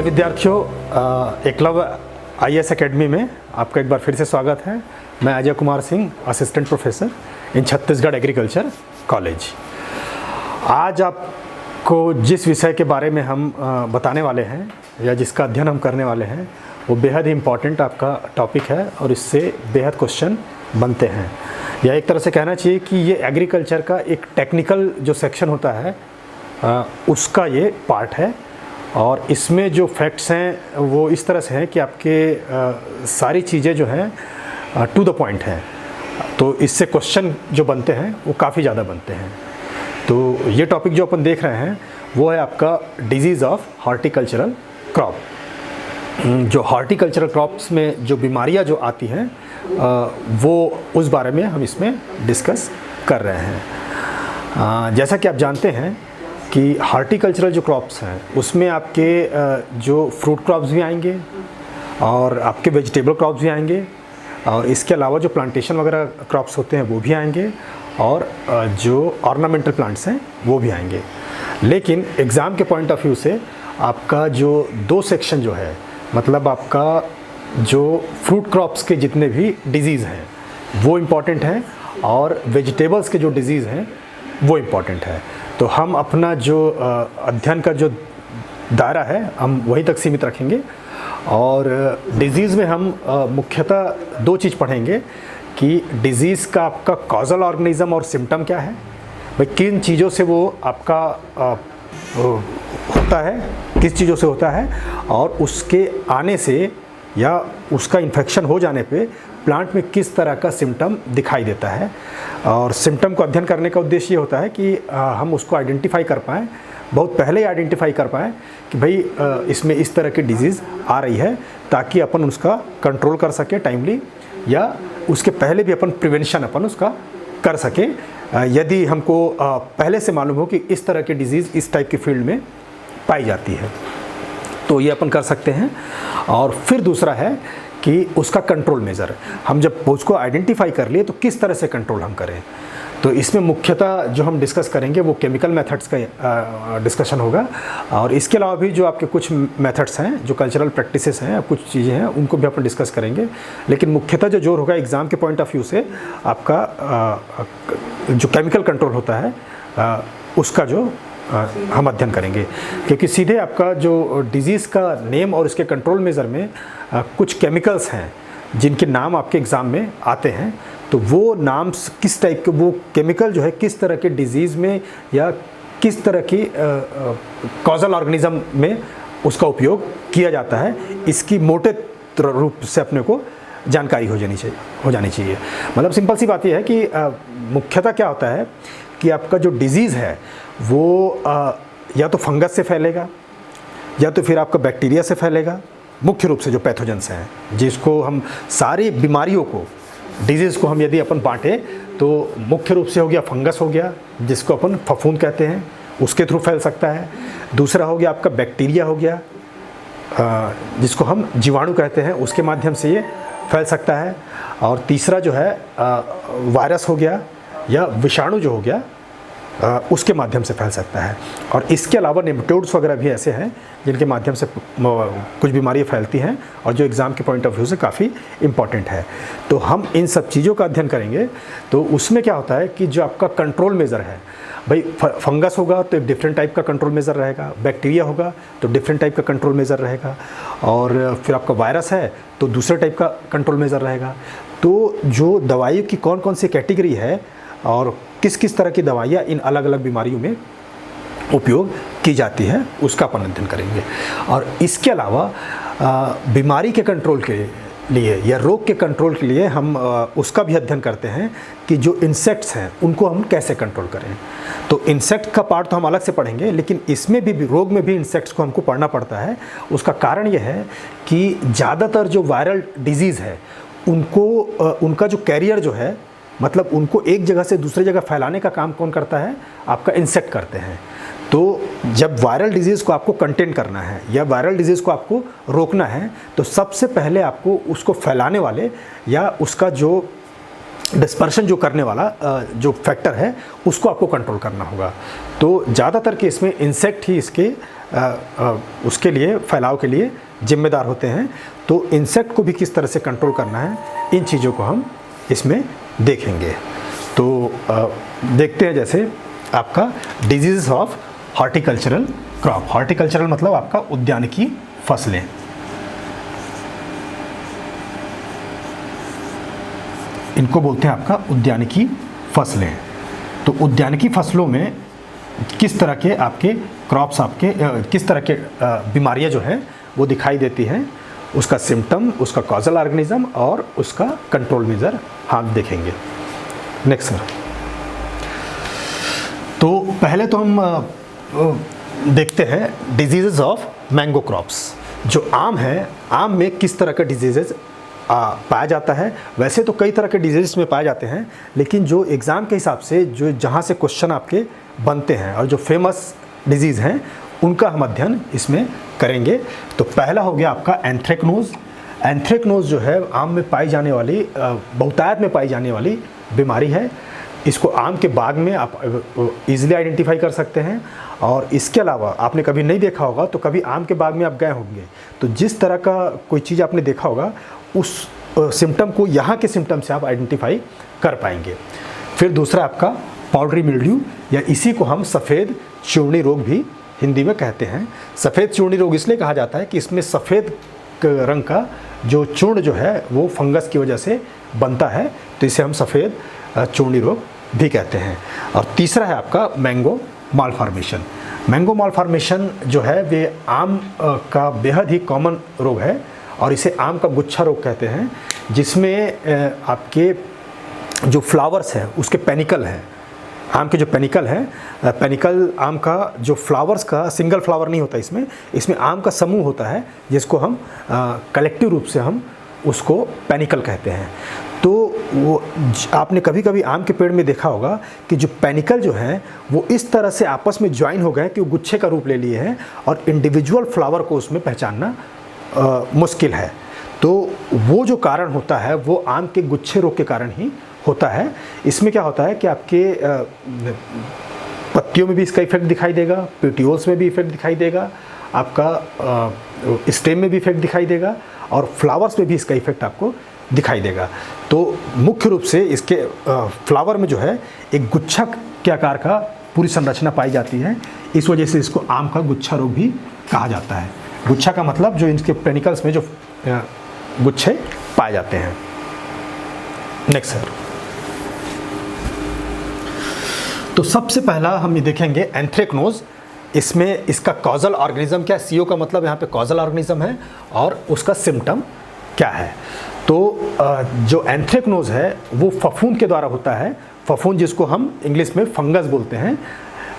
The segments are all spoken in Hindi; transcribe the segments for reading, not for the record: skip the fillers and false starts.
विद्यार्थियों, एकलव्य आईएएस एकेडमी में आपका एक बार फिर से स्वागत है। मैं Ajay Kumar Singh, assistant professor in Chhattisgarh agriculture college. आज आपको जिस विषय के बारे में हम बताने वाले हैं या जिसका अध्ययन हम करने वाले हैं वो बेहद ही इम्पॉर्टेंट आपका टॉपिक है और इससे बेहद क्वेश्चन बनते हैं। या एक तरह से कहना चाहिए कि ये एग्रीकल्चर का एक टेक्निकल जो सेक्शन होता है उसका ये पार्ट है और इसमें जो फैक्ट्स हैं वो इस तरह से हैं कि आपके सारी चीज़ें जो हैं टू द पॉइंट हैं, तो इससे क्वेश्चन जो बनते हैं वो काफ़ी ज़्यादा बनते हैं। तो ये टॉपिक जो अपन देख रहे हैं वो है आपका डिजीज़ ऑफ हॉर्टिकल्चरल क्रॉप। जो हॉर्टिकल्चरल क्रॉप्स में जो बीमारियां जो आती हैं वो उस बारे में हम इसमें डिस्कस कर रहे हैं। जैसा कि आप जानते हैं कि हॉर्टिकल्चरल जो क्रॉप्स हैं उसमें आपके जो फ्रूट क्रॉप्स भी आएंगे और आपके वेजिटेबल क्रॉप्स भी आएंगे और इसके अलावा जो प्लांटेशन वगैरह क्रॉप्स होते हैं वो भी आएंगे और जो ऑर्नामेंटल प्लांट्स हैं वो भी आएंगे। लेकिन एग्ज़ाम के पॉइंट ऑफ व्यू से आपका जो दो सेक्शन जो है, मतलब आपका जो फ्रूट क्रॉप्स के जितने भी डिजीज़ हैं वो इम्पॉर्टेंट हैं और वेजिटेबल्स के जो डिजीज़ हैं वो इम्पॉर्टेंट है। तो हम अपना जो अध्ययन का जो दायरा है हम वहीं तक सीमित रखेंगे और डिज़ीज़ में हम मुख्यतः दो चीज़ पढ़ेंगे कि डिज़ीज़ का आपका कॉजल ऑर्गेनिज़म और सिम्टम क्या है, भाई किन चीज़ों से वो आपका होता है, किस चीज़ों से होता है और उसके आने से या उसका इन्फेक्शन हो जाने पे प्लांट में किस तरह का सिम्टम दिखाई देता है। और सिम्टम को अध्ययन करने का उद्देश्य ये होता है कि हम उसको आइडेंटिफाई कर पाएँ, बहुत पहले ही आइडेंटिफाई कर पाएँ कि भाई इसमें इस तरह की डिजीज़ आ रही है, ताकि अपन उसका कंट्रोल कर सके टाइमली या उसके पहले भी अपन प्रिवेंशन अपन उसका कर सके। यदि हमको पहले से मालूम हो कि इस तरह की डिज़ीज़ इस टाइप की फील्ड में पाई जाती है तो ये अपन कर सकते हैं। और फिर दूसरा है कि उसका कंट्रोल मेज़र, हम जब उसको आइडेंटिफाई कर लिए तो किस तरह से कंट्रोल हम करें। तो इसमें मुख्यतः जो हम डिस्कस करेंगे वो केमिकल मेथड्स का डिस्कशन होगा और इसके अलावा भी जो आपके कुछ मेथड्स हैं, जो कल्चरल प्रैक्टिसेस हैं, कुछ चीज़ें हैं, उनको भी अपन डिस्कस करेंगे। लेकिन मुख्यतः जो जोर होगा एग्ज़ाम के पॉइंट ऑफ व्यू से आपका जो केमिकल कंट्रोल होता है उसका जो हम अध्ययन करेंगे, क्योंकि सीधे आपका जो डिज़ीज़ का नेम और इसके कंट्रोल मेज़र में कुछ केमिकल्स हैं जिनके नाम आपके एग्ज़ाम में आते हैं। तो वो नाम किस टाइप के, वो केमिकल जो है किस तरह के डिज़ीज़ में या किस तरह की कॉजल ऑर्गेनिज़म में उसका उपयोग किया जाता है, इसकी मोटे रूप से अपने को जानकारी हो जानी चाहिए। मतलब सिंपल सी बात यह है कि मुख्यतः क्या होता है कि आपका जो डिज़ीज़ है वो या तो फंगस से फैलेगा या तो फिर आपका बैक्टीरिया से फैलेगा। मुख्य रूप से जो पैथोजेंस हैं जिसको हम सारी बीमारियों को, डिजीज़ को हम यदि अपन बांटें तो मुख्य रूप से हो गया फंगस हो गया, जिसको अपन फफूंद कहते हैं, उसके थ्रू फैल सकता है। दूसरा हो गया आपका बैक्टीरिया हो गया, जिसको हम जीवाणु कहते हैं, उसके माध्यम से ये फैल सकता है। और तीसरा जो है वायरस हो गया या विषाणु जो हो गया उसके माध्यम से फैल सकता है। और इसके अलावा नेमेटोड्स वगैरह भी ऐसे हैं जिनके माध्यम से कुछ बीमारियां फैलती हैं और जो एग्ज़ाम के पॉइंट ऑफ व्यू से काफ़ी इम्पॉर्टेंट है। तो हम इन सब चीज़ों का अध्ययन करेंगे। तो उसमें क्या होता है कि जो आपका कंट्रोल मेज़र है, भाई फंगस होगा तो एक डिफरेंट टाइप का कंट्रोल मेज़र रहेगा, बैक्टीरिया होगा तो डिफरेंट टाइप का कंट्रोल मेज़र रहेगा और फिर आपका वायरस है तो दूसरे टाइप का कंट्रोल मेज़र रहेगा। तो जो दवाइयों की कौन कौन सी कैटेगरी है और किस किस तरह की दवाइयाँ इन अलग अलग बीमारियों में उपयोग की जाती है उसका अपन अध्ययन करेंगे। और इसके अलावा बीमारी के कंट्रोल के लिए या रोग के कंट्रोल के लिए हम उसका भी अध्ययन करते हैं कि जो इंसेक्ट्स हैं उनको हम कैसे कंट्रोल करें। तो इंसेक्ट का पार्ट तो हम अलग से पढ़ेंगे, लेकिन इसमें भी रोग में भी इंसेक्ट्स को हमको पढ़ना पड़ता है। उसका कारण यह है कि ज़्यादातर जो वायरल डिजीज़ है उनको उनका जो कैरियर जो है, मतलब उनको एक जगह से दूसरी जगह फैलाने का काम कौन करता है, आपका इंसेक्ट करते हैं। तो जब वायरल डिजीज़ को आपको कंटेन करना है या वायरल डिजीज़ को आपको रोकना है तो सबसे पहले आपको उसको फैलाने वाले या उसका जो डिस्पर्शन जो करने वाला जो फैक्टर है उसको आपको कंट्रोल करना होगा। तो ज़्यादातर केस में इंसेक्ट ही इसके उसके लिए फैलाव के लिए जिम्मेदार होते हैं। तो इंसेक्ट को भी किस तरह से कंट्रोल करना है, इन चीज़ों को हम इसमें देखेंगे। तो देखते हैं जैसे आपका disease of horticultural crop. Horticultural मतलब आपका उद्यानिकी फसलें। इनको बोलते हैं आपका उद्यानिकी फसलें। तो उद्यानिकी फसलों में किस तरह के आपके क्रॉप्स आपके किस तरह के बीमारियां जो हैं वो दिखाई देती हैं, उसका सिम्टम, उसका कॉजल ऑर्गेनिज्म और उसका कंट्रोल मेजर हम देखेंगे। Next sir. तो पहले तो हम देखते हैं डिजीज़ ऑफ मैंगो क्रॉप्स। जो आम है, आम में किस तरह का डिजीज़ पाया जाता है। वैसे तो कई तरह के डिजीज़ में पाए जाते हैं, लेकिन जो एग्ज़ाम के हिसाब से जो जहाँ से क्वेश्चन आपके बनते हैं और जो फेमस डिजीज़ हैं उनका हम अध्ययन इसमें करेंगे। तो पहला हो गया आपका एंथ्रेक्नोज। एंथ्रेक्नोज जो है आम में पाई जाने वाली बहुतायत में पाई जाने वाली बीमारी है। इसको आम के बाग में आप इजीली आइडेंटिफाई कर सकते हैं। और इसके अलावा आपने कभी नहीं देखा होगा तो कभी आम के बाग में आप गए होंगे, तो जिस तरह का कोई चीज़ आपने देखा होगा उस सिम्टम को यहाँ के सिम्टम से आप आइडेंटिफाई कर पाएंगे। फिर दूसरा आपका पाउडरी मिल्ड्यू, या इसी को हम सफ़ेद चूर्णी रोग भी हिंदी में कहते हैं। सफ़ेद चूर्णी रोग इसलिए कहा जाता है कि इसमें सफ़ेद रंग का जो चूर्ण जो है वो फंगस की वजह से बनता है, तो इसे हम सफ़ेद चूर्णी रोग भी कहते हैं। और तीसरा है आपका मैंगो मालफॉर्मेशन। मैंगो मालफॉर्मेशन जो है वे आम का बेहद ही कॉमन रोग है और इसे आम का गुच्छा रोग कहते हैं, जिसमें आपके जो फ्लावर्स हैं उसके पेनिकल हैं, आम के जो पेनिकल हैं, पेनिकल आम का जो फ्लावर्स का सिंगल फ्लावर नहीं होता, इसमें आम का समूह होता है जिसको हम कलेक्टिव रूप से हम उसको पेनिकल कहते हैं। तो वो आपने कभी कभी आम के पेड़ में देखा होगा कि जो पेनिकल जो हैं वो इस तरह से आपस में ज्वाइन हो गए कि वो गुच्छे का रूप ले लिए हैं और इंडिविजुअल फ्लावर को उसमें पहचानना मुश्किल है। तो वो जो कारण होता है वो आम के गुच्छे रोग के कारण ही होता है। इसमें क्या होता है कि आपके पत्तियों में भी इसका इफेक्ट दिखाई देगा, पेटियोल्स में भी इफेक्ट दिखाई देगा, आपका स्टेम में भी इफेक्ट दिखाई देगा और फ्लावर्स में भी इसका इफेक्ट आपको दिखाई देगा। तो मुख्य रूप से इसके फ्लावर में जो है एक गुच्छा के आकार का पूरी संरचना पाई जाती है, इस वजह से इसको आम का गुच्छा रोग भी कहा जाता है। गुच्छा का मतलब जो इनके पेनिकल्स में जो गुच्छे पाए जाते हैं। Next sir. तो सबसे पहला हम ये देखेंगे एंथ्रेक्नोज। इसमें इसका कॉजल ऑर्गेनिज्म क्या है, सीओ का मतलब यहाँ पे कॉजल ऑर्गेनिज्म है और उसका सिम्टम क्या है। तो जो एंथ्रेक्नोज है वो फफूंद के द्वारा होता है, फफूंद जिसको हम इंग्लिश में फंगस बोलते हैं।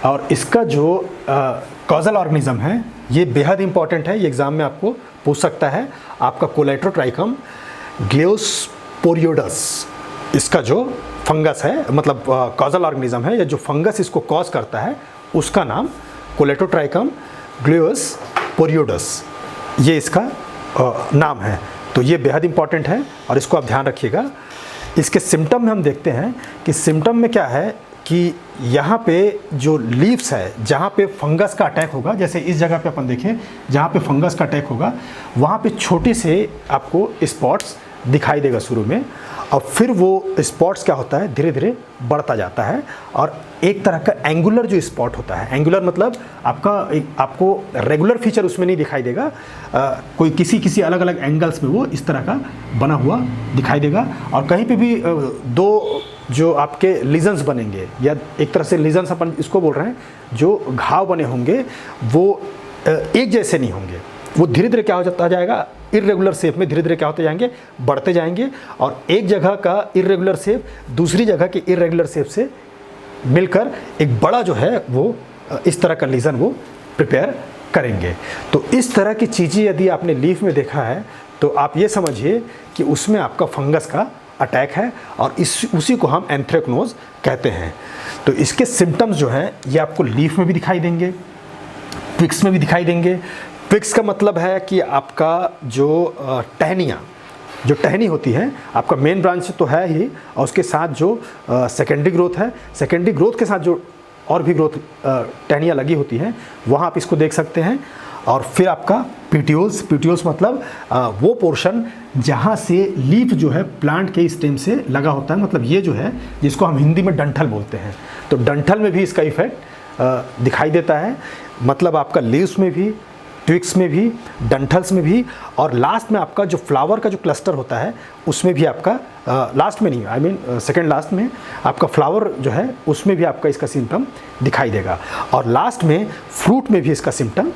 और इसका जो कॉजल ऑर्गेनिज्म है ये बेहद इंपॉर्टेंट है, ये एग्ज़ाम में आपको पूछ सकता है। आपका कोलेट्रोट्राइकम ग्लियोस्पोरियोडस इसका जो फंगस है, मतलब कॉजल ऑर्गेनिज्म है, या जो फंगस इसको कॉज करता है उसका नाम कोलेट्रोट्राइकम ग्लियोस्पोरियोडस, ये इसका नाम है। तो ये बेहद इंपॉर्टेंट है और इसको आप ध्यान रखिएगा। इसके सिम्टम में हम देखते हैं कि सिम्टम में क्या है कि यहाँ पे जो लीव्स है जहाँ पे फंगस का अटैक होगा, जैसे इस जगह पे अपन देखें जहाँ पे फंगस का अटैक होगा वहाँ पे छोटे से आपको स्पॉट्स दिखाई देगा शुरू में, और फिर वो स्पॉट्स क्या होता है धीरे धीरे बढ़ता जाता है और एक तरह का एंगुलर जो स्पॉट होता है, एंगुलर मतलब आपको रेगुलर फीचर उसमें नहीं दिखाई देगा, कोई किसी अलग अलग एंगल्स में वो इस तरह का बना हुआ दिखाई देगा। और कहीं पे भी दो जो आपके लीजन्स बनेंगे, या एक तरह से लीजन्स अपन इसको बोल रहे हैं, जो घाव बने होंगे वो एक जैसे नहीं होंगे, वो धीरे धीरे क्या हो जाता जाएगा, इर्रेगुलर शेप में धीरे धीरे क्या होते जाएंगे, बढ़ते जाएंगे, और एक जगह का इर्रेगुलर शेप दूसरी जगह के इर्रेगुलर शेप से मिलकर एक बड़ा जो है वो इस तरह का लीजन वो प्रिपेयर करेंगे। तो इस तरह की चीज़ें यदि आपने लीफ में देखा है तो आप ये समझिए कि उसमें आपका फंगस का अटैक है और उसी को हम एंथ्रेक्नोज कहते हैं। तो इसके सिम्टम्स जो हैं ये आपको लीफ में भी दिखाई देंगे, ट्विक्स में भी दिखाई देंगे। ट्विक्स का मतलब है कि आपका जो टहनियाँ जो टहनी होती है, आपका मेन ब्रांच तो है ही, और उसके साथ जो सेकेंडरी ग्रोथ है, सेकेंडरी ग्रोथ के साथ जो और भी ग्रोथ टहनियाँ लगी होती हैं, वहाँ आप इसको देख सकते हैं। और फिर आपका पीटियोल्स मतलब वो पोर्शन जहाँ से लीफ जो है प्लांट के स्टेम से लगा होता है, मतलब ये जो है जिसको हम हिंदी में डंठल बोलते हैं, तो डंठल में भी इसका इफेक्ट दिखाई देता है। मतलब आपका लीव्स में भी, ट्विक्स में भी, डंठल्स में भी, और लास्ट में आपका जो फ्लावर का जो क्लस्टर होता है उसमें भी आपका लास्ट में नहीं, आई मीन सेकेंड लास्ट में आपका फ्लावर जो है उसमें भी आपका इसका सिम्टम दिखाई देगा, और लास्ट में फ्रूट में भी इसका सिम्टम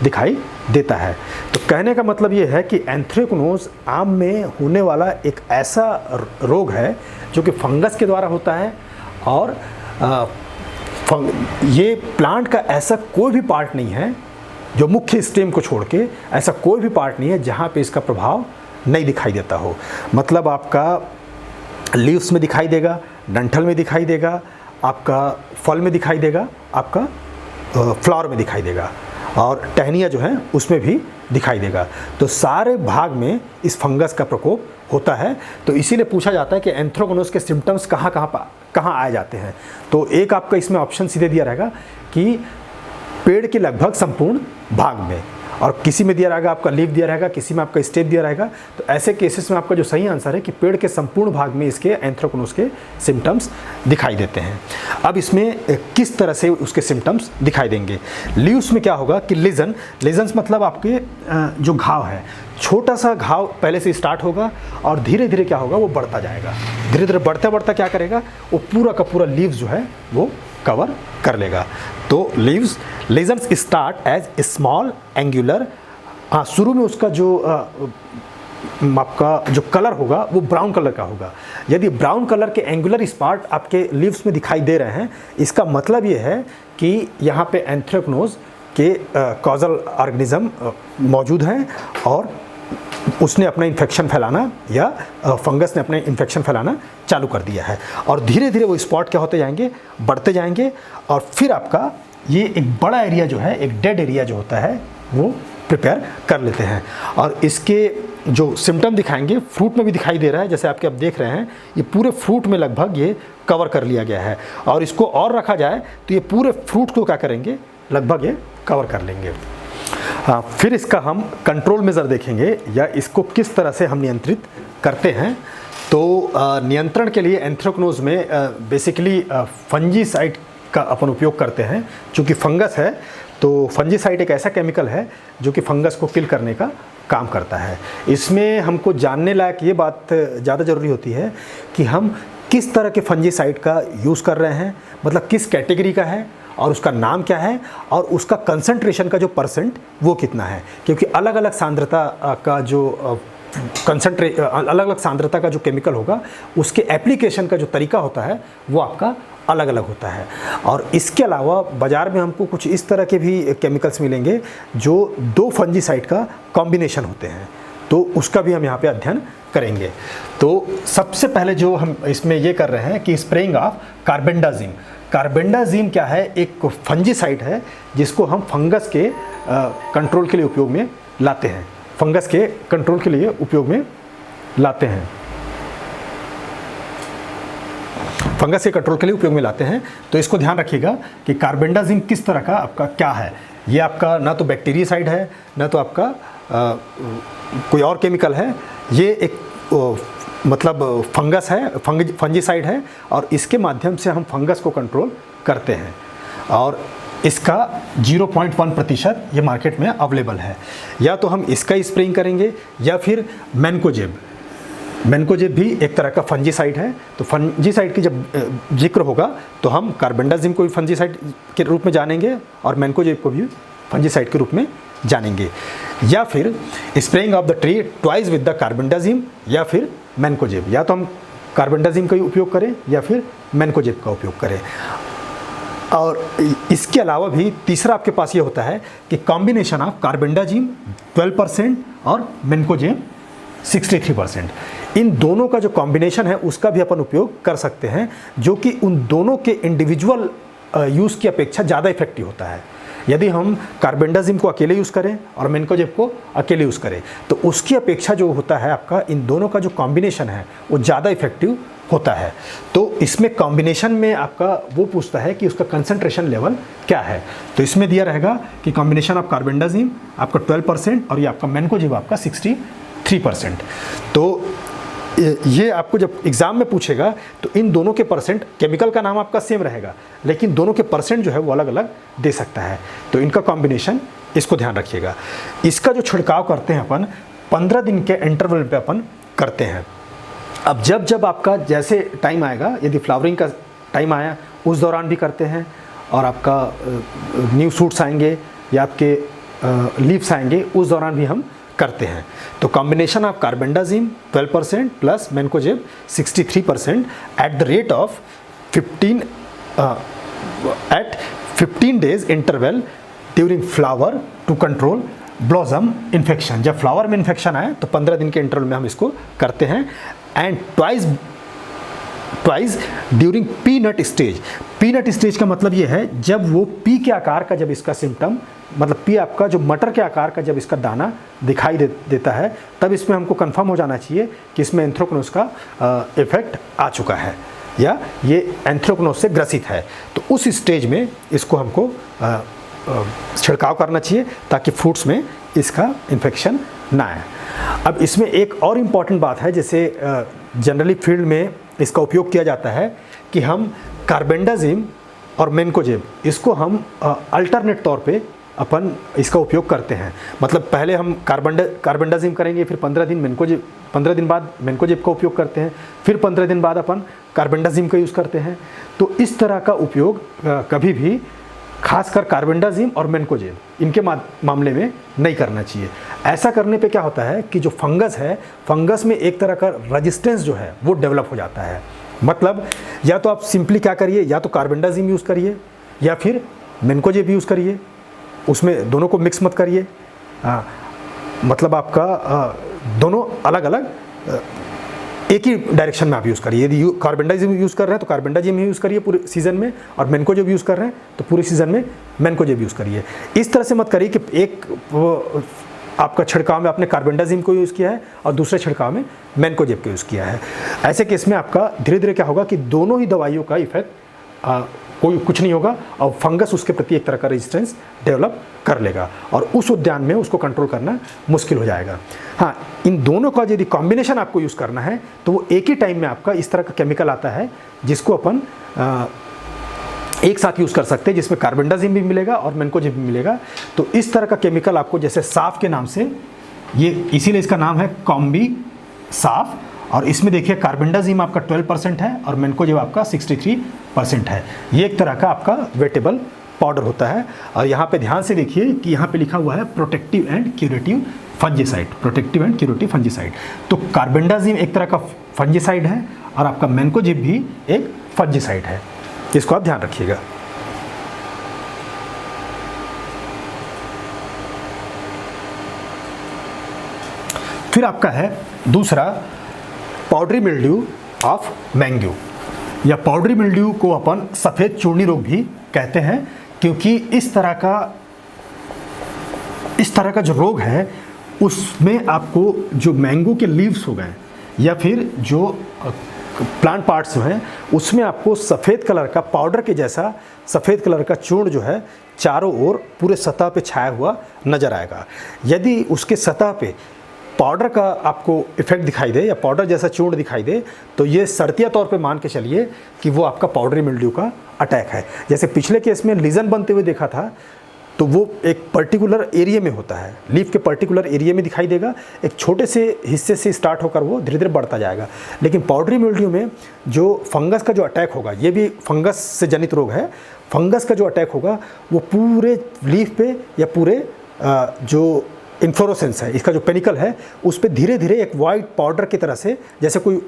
दिखाई देता है। तो कहने का मतलब ये है कि एंथ्रेक्नोज आम में होने वाला एक ऐसा रोग है जो कि फंगस के द्वारा होता है, और ये प्लांट का ऐसा कोई भी पार्ट नहीं है जो मुख्य स्टेम को छोड़ के, ऐसा कोई भी पार्ट नहीं है जहाँ पे इसका प्रभाव नहीं दिखाई देता हो। मतलब आपका लीव्स में दिखाई देगा, डंठल में दिखाई देगा, आपका फल में दिखाई देगा, आपका फ्लावर में दिखाई देगा, और टहनियाँ जो हैं उसमें भी दिखाई देगा। तो सारे भाग में इस फंगस का प्रकोप होता है। तो इसीलिए पूछा जाता है कि एंथ्रेक्नोज के सिम्टम्स कहाँ आए जाते हैं। तो एक आपका इसमें ऑप्शन सीधे दिया रहेगा कि पेड़ के लगभग संपूर्ण भाग में, और किसी में दिया रहेगा आपका लीफ दिया रहेगा, किसी में आपका स्टेप दिया रहेगा। तो ऐसे केसेस में आपका जो सही आंसर है कि पेड़ के संपूर्ण भाग में इसके एंथ्रेक्नोज के सिम्टम्स दिखाई देते हैं। अब इसमें किस तरह से उसके सिम्टम्स दिखाई देंगे। लीव्स में क्या होगा कि लीजन्स मतलब आपके जो घाव है, छोटा सा घाव पहले से स्टार्ट होगा और धीरे धीरे क्या होगा वो बढ़ता जाएगा। धीरे धीरे बढ़ता क्या करेगा, वो पूरा का पूरा लीव्स जो है वो कवर कर लेगा। तो lesions start as small angular, शुरू में उसका जो आपका जो कलर होगा वो ब्राउन कलर का होगा। यदि ब्राउन कलर के एंगुलर स्पॉट आपके लीव्स में दिखाई दे रहे हैं, इसका मतलब ये है कि यहाँ पे एंथ्रेक्नोज के कॉजल ऑर्गेनिज्म मौजूद हैं और उसने अपना इन्फेक्शन फैलाना, या फंगस ने अपना इन्फेक्शन फैलाना चालू कर दिया है। और धीरे धीरे वो स्पॉट क्या होते जाएंगे, बढ़ते जाएंगे, और फिर आपका ये एक बड़ा एरिया जो है, एक डेड एरिया जो होता है वो प्रिपेयर कर लेते हैं। और इसके जो सिम्टम दिखाएंगे फ्रूट में भी दिखाई दे रहा है, जैसे आपके आप देख रहे हैं ये पूरे फ्रूट में लगभग ये कवर कर लिया गया है। और इसको और रखा जाए तो ये पूरे फ्रूट को क्या करेंगे, लगभग ये कवर कर लेंगे। हाँ, फिर इसका हम कंट्रोल मेज़र देखेंगे, या इसको किस तरह से हम नियंत्रित करते हैं। तो नियंत्रण के लिए एंथ्रेक्नोज में बेसिकली फंजीसाइड का अपन उपयोग करते हैं। चूँकि फंगस है तो फंजीसाइड एक ऐसा केमिकल है जो कि फंगस को किल करने का काम करता है। इसमें हमको जानने लायक ये बात ज़्यादा ज़रूरी होती है कि हम किस तरह के फंजीसाइड का यूज़ कर रहे हैं, मतलब किस कैटेगरी का है और उसका नाम क्या है, और उसका कंसंट्रेशन का जो परसेंट वो कितना है। क्योंकि अलग अलग सांद्रता का जो अलग अलग सांद्रता का जो केमिकल होगा उसके एप्लीकेशन का जो तरीका होता है वो आपका अलग अलग होता है। और इसके अलावा बाज़ार में हमको कुछ इस तरह के भी केमिकल्स मिलेंगे जो दो फंजीसाइड का कॉम्बिनेशन होते हैं, तो उसका भी हम यहाँ पे अध्ययन करेंगे। तो सबसे पहले जो हम इसमें ये कर रहे हैं कि स्प्रेइंग ऑफ कार्बेंडाजिम। कार्बेंडाजिम क्या है, एक फंजीसाइड है जिसको हम फंगस के कंट्रोल के लिए उपयोग में लाते हैं, फंगस के कंट्रोल के लिए उपयोग में लाते हैं, फंगस के कंट्रोल के लिए उपयोग में लाते हैं। तो इसको ध्यान रखिएगा कि कार्बेंडाजिम किस तरह का आपका क्या है। ये आपका ना तो बैक्टीरियासाइड है, ना तो आपका कोई और केमिकल है। ये एक मतलब फंगस है, फंजीसाइड है, और इसके माध्यम से हम फंगस को कंट्रोल करते हैं। और इसका 0.1% ये मार्केट में अवेलेबल है। या तो हम इसका स्प्रेइंग करेंगे, या फिर मैनकोजेब भी एक तरह का फंजीसाइड है। तो फंजीसाइड की जब जिक्र होगा तो हम कार्बेंडाजिम को भी फंजीसाइड के रूप में जानेंगे और मैनकोजेब को भी फंजीसाइड के रूप में जानेंगे। या फिर spraying of the tree twice with the carbendazim या फिर मैनकोजेब। या तो हम कार्बेंडाजिम का ही उपयोग करें या फिर मैनकोजेब का उपयोग करें। और इसके अलावा भी तीसरा आपके पास ये होता है कि कॉम्बिनेशन ऑफ कार्बेंडाजिम 12% और मैनकोजेब 63%। इन दोनों का जो कॉम्बिनेशन है उसका भी अपन उपयोग कर सकते हैं, जो कि उन दोनों के इंडिविजुअल यूज़ की अपेक्षा ज़्यादा इफेक्टिव होता है। यदि हम कार्बेंडाजिम को अकेले यूज़ करें और मेनकोजेब को अकेले यूज़ करें तो उसकी अपेक्षा जो होता है आपका इन दोनों का जो कॉम्बिनेशन है वो ज़्यादा इफेक्टिव होता है। तो इसमें कॉम्बिनेशन में आपका वो पूछता है कि उसका कंसंट्रेशन लेवल क्या है। तो इसमें दिया रहेगा कि कॉम्बिनेशन ऑफ कार्बेंडाजिम आपका 12% और ये आपका मेनकोजेब आपका 63%। तो ये आपको जब एग्ज़ाम में पूछेगा तो इन दोनों के परसेंट, केमिकल का नाम आपका सेम रहेगा लेकिन दोनों के परसेंट जो है वो अलग अलग दे सकता है। तो इनका कॉम्बिनेशन, इसको ध्यान रखिएगा। इसका जो छिड़काव करते हैं अपन 15 दिन के इंटरवल पे अपन करते हैं। अब जब जब आपका जैसे टाइम आएगा, यदि फ्लावरिंग का टाइम आया उस दौरान भी करते हैं, और आपका न्यू शूट्स आएंगे या आपके लीव्स आएंगे उस दौरान भी हम करते हैं। तो combination of carbendazim 12% plus mancozeb 63% at the rate of 15 days interval during flower to control blossom infection. जब फ्लावर में इन्फेक्शन आए तो 15 दिन के इंटरवल में हम इसको करते हैं। And twice during peanut stage. Peanut stage का मतलब ये है जब वो पी के आकार का, जब इसका सिम्टम मतलब पी आपका जो मटर के आकार का जब इसका दाना दिखाई देता है तब इसमें हमको कंफर्म हो जाना चाहिए कि इसमें एंथ्रेक्नोज का इफेक्ट आ चुका है या ये एंथ्रेक्नोज से ग्रसित है। तो उस स्टेज में इसको हमको छिड़काव करना चाहिए ताकि फ्रूट्स में इसका इन्फेक्शन ना आए। अब इसमें एक और इम्पॉर्टेंट बात है, जैसे जनरली फील्ड में इसका उपयोग किया जाता है कि हम कार्बेंडाजिम और मेनकोजेब इसको हम अल्टरनेट तौर पे अपन इसका उपयोग करते हैं। मतलब पहले हम कार्बेंडाजिम करेंगे, फिर 15 दिन बाद मेनकोजेब का उपयोग करते हैं, फिर 15 दिन बाद अपन कार्बेंडाजिम का यूज़ करते हैं। तो इस तरह का उपयोग कभी भी खासकर कार्बेंडाजिम और मेनकोजेब इनके मामले में नहीं करना चाहिए। ऐसा करने पे क्या होता है कि जो फंगस है, फंगस में एक तरह का रेजिस्टेंस जो है वो डेवलप हो जाता है। मतलब या तो आप सिंपली क्या करिए, या तो कार्बेंडाजिम यूज़ करिए या फिर मेनकोजेब यूज़ करिए, उसमें दोनों को मिक्स मत करिए। मतलब आपका दोनों अलग अलग एक ही डायरेक्शन में आप यूज़ करिए। यदि कार्बेंडाजिम यूज़ कर रहे हैं तो कार्बेंडाजिम ही यूज़ करिए पूरे सीज़न में, और मेनकोजेब यूज़ कर रहे हैं तो पूरे सीज़न में मेनकोजेब यूज़ करिए। इस तरह से मत करिए कि एक आपका छिड़काव में आपने कार्बेंडाजिम को यूज़ किया है और दूसरे छिड़काव में मेनकोजेब को यूज़ किया है। ऐसे केस में आपका धीरे धीरे क्या होगा कि दोनों ही दवाइयों का इफेक्ट कुछ नहीं होगा और फंगस उसके प्रति एक तरह का रेजिस्टेंस डेवलप कर लेगा और उस उद्यान में उसको कंट्रोल करना मुश्किल हो जाएगा। हाँ, इन दोनों का यदि कॉम्बिनेशन आपको यूज़ करना है तो वो एक ही टाइम में आपका इस तरह का केमिकल आता है जिसको अपन एक साथ यूज़ कर सकते हैं, जिसमें कार्बेंडाजिम भी मिलेगा और मेनकोजेब भी मिलेगा। तो इस तरह का केमिकल आपको, जैसे साफ के नाम से, ये इसीलिए इसका नाम है कॉम्बी साफ, और इसमें देखिए कार्बेंडाजिम आपका 12% है और मेनकोजेब आपका 63% है। ये एक तरह का आपका वेटेबल पाउडर होता है। और यहाँ पे ध्यान से देखिए कि यहाँ पे लिखा हुआ है protective and curative fungicide, protective and curative fungicide. तो कार्बेंडाजिम एक तरह का फंजीसाइड है और आपका मेनकोजेब भी एक फंजीसाइड है, इसको आप ध्यान रखिएगा। फिर आपका है दूसरा पाउडरी मिल्ड्यू ऑफ मैंगो, या पाउडरी मिल्ड्यू को अपन सफ़ेद चूर्णी रोग भी कहते हैं, क्योंकि इस तरह का जो रोग है उसमें आपको जो मैंगो के लीव्स हो गए या फिर जो प्लांट पार्ट्स हैं उसमें आपको सफ़ेद कलर का पाउडर के जैसा सफ़ेद कलर का चूर्ण जो है चारों ओर पूरे सतह पे छाया हुआ नज़र आएगा। यदि उसके सतह पे पाउडर का आपको इफेक्ट दिखाई दे या पाउडर जैसा चूर्ण दिखाई दे तो ये शर्तिया तौर पे मान के चलिए कि वो आपका पाउडरी मिल्ड्यू का अटैक है। जैसे पिछले केस में लीजन बनते हुए देखा था तो वो एक पर्टिकुलर एरिया में होता है, लीफ के पर्टिकुलर एरिया में दिखाई देगा, एक छोटे से हिस्से से स्टार्ट होकर वो धीरे धीरे बढ़ता जाएगा। लेकिन पाउडरी मिल्ड्यू में जो फंगस का जो अटैक होगा, ये भी फंगस से जनित रोग है, फंगस का जो अटैक होगा वो पूरे लीफ पे या पूरे जो इन्फ्लोरेसेंस है, इसका जो पेनिकल है उस पर धीरे धीरे एक वाइट पाउडर की तरह से, जैसे कोई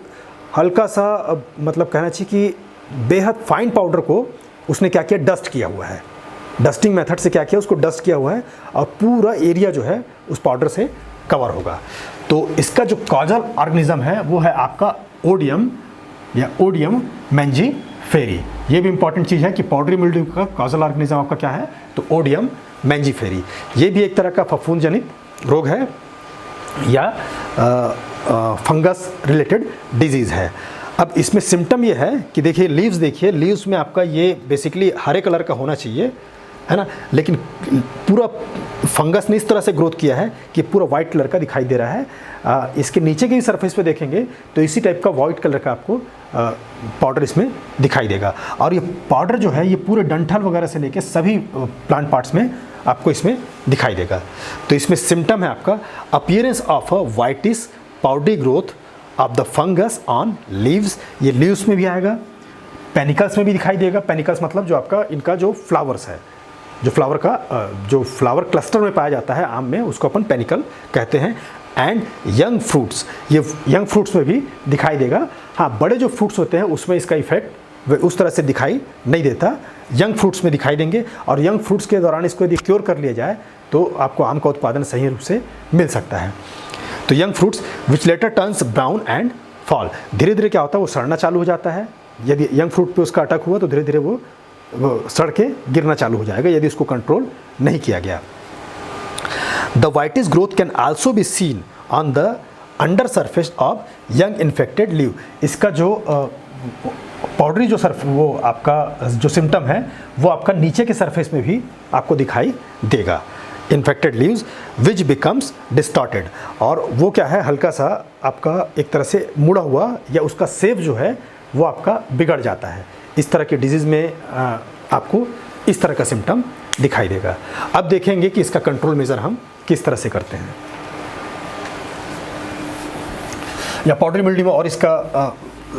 हल्का सा मतलब कहना चाहिए कि बेहद फाइन पाउडर को उसने क्या किया, डस्ट किया हुआ है, डस्टिंग मेथड से क्या किया, उसको डस्ट किया हुआ है और पूरा एरिया जो है उस पाउडर से कवर होगा। तो इसका जो कॉजल ऑर्गेनिज्म है वो है आपका ओडियम या ओडियम मैंजीफेरी। ये भी इंपॉर्टेंट चीज़ है कि पाउडरी मिल्ड्यू का कॉजल ऑर्गेनिज्म आपका क्या है, तो ओडियम मैंजीफेरी। ये भी एक तरह का फफूंद जनित रोग है या फंगस रिलेटेड डिजीज़ है। अब इसमें सिम्टम ये है कि देखिए लीव्स, देखिए लीव्स में आपका ये बेसिकली हरे कलर का होना चाहिए, है ना, लेकिन पूरा फंगस ने इस तरह से ग्रोथ किया है कि पूरा वाइट कलर का दिखाई दे रहा है। इसके नीचे की सरफेस पे देखेंगे तो इसी टाइप का वाइट कलर का आपको पाउडर इसमें दिखाई देगा। और ये पाउडर जो है ये पूरे डंठल वगैरह से लेके सभी प्लांट पार्ट्स में आपको इसमें दिखाई देगा। तो इसमें सिम्टम है आपका appearance of a whitish powdery growth of the fungus on leaves. ये लीव्स में भी आएगा, पेनिकल्स में भी दिखाई देगा। पेनिकल्स मतलब जो आपका इनका जो फ्लावर्स है, जो फ्लावर का जो फ्लावर क्लस्टर में पाया जाता है आम में, उसको अपन पेनिकल कहते हैं। एंड यंग फ्रूट्स, ये यंग फ्रूट्स में भी दिखाई देगा। हाँ, बड़े जो फ्रूट्स होते हैं उसमें इसका इफेक्ट वे उस तरह से दिखाई नहीं देता, यंग फ्रूट्स में दिखाई देंगे। और यंग फ्रूट्स के दौरान इसको यदि क्योर कर लिया जाए तो आपको आम का उत्पादन सही रूप से मिल सकता है। तो young fruits which later turns brown and fall, धीरे धीरे क्या होता है वो सड़ना चालू हो जाता है। यदि यंग फ्रूट पे उसका अटैक हुआ तो धीरे धीरे वो सड़ के गिरना चालू हो जाएगा यदि उसको कंट्रोल नहीं किया गया। The whitish growth can also be seen on the under surface of young infected leave. इसका जो पाउडरी जो वो आपका जो सिम्टम है वो आपका नीचे के सरफेस में भी आपको दिखाई देगा। Infected leaves which becomes distorted, और वो क्या है, हल्का सा आपका एक तरह से मुड़ा हुआ या उसका शेप जो है वो आपका बिगड़ जाता है। इस तरह के डिजीज़ में आपको इस तरह का सिम्टम दिखाई देगा। अब देखेंगे कि इसका कंट्रोल मेज़र हम किस तरह से करते हैं। या पाउडरी मिल्ड्यू में और इसका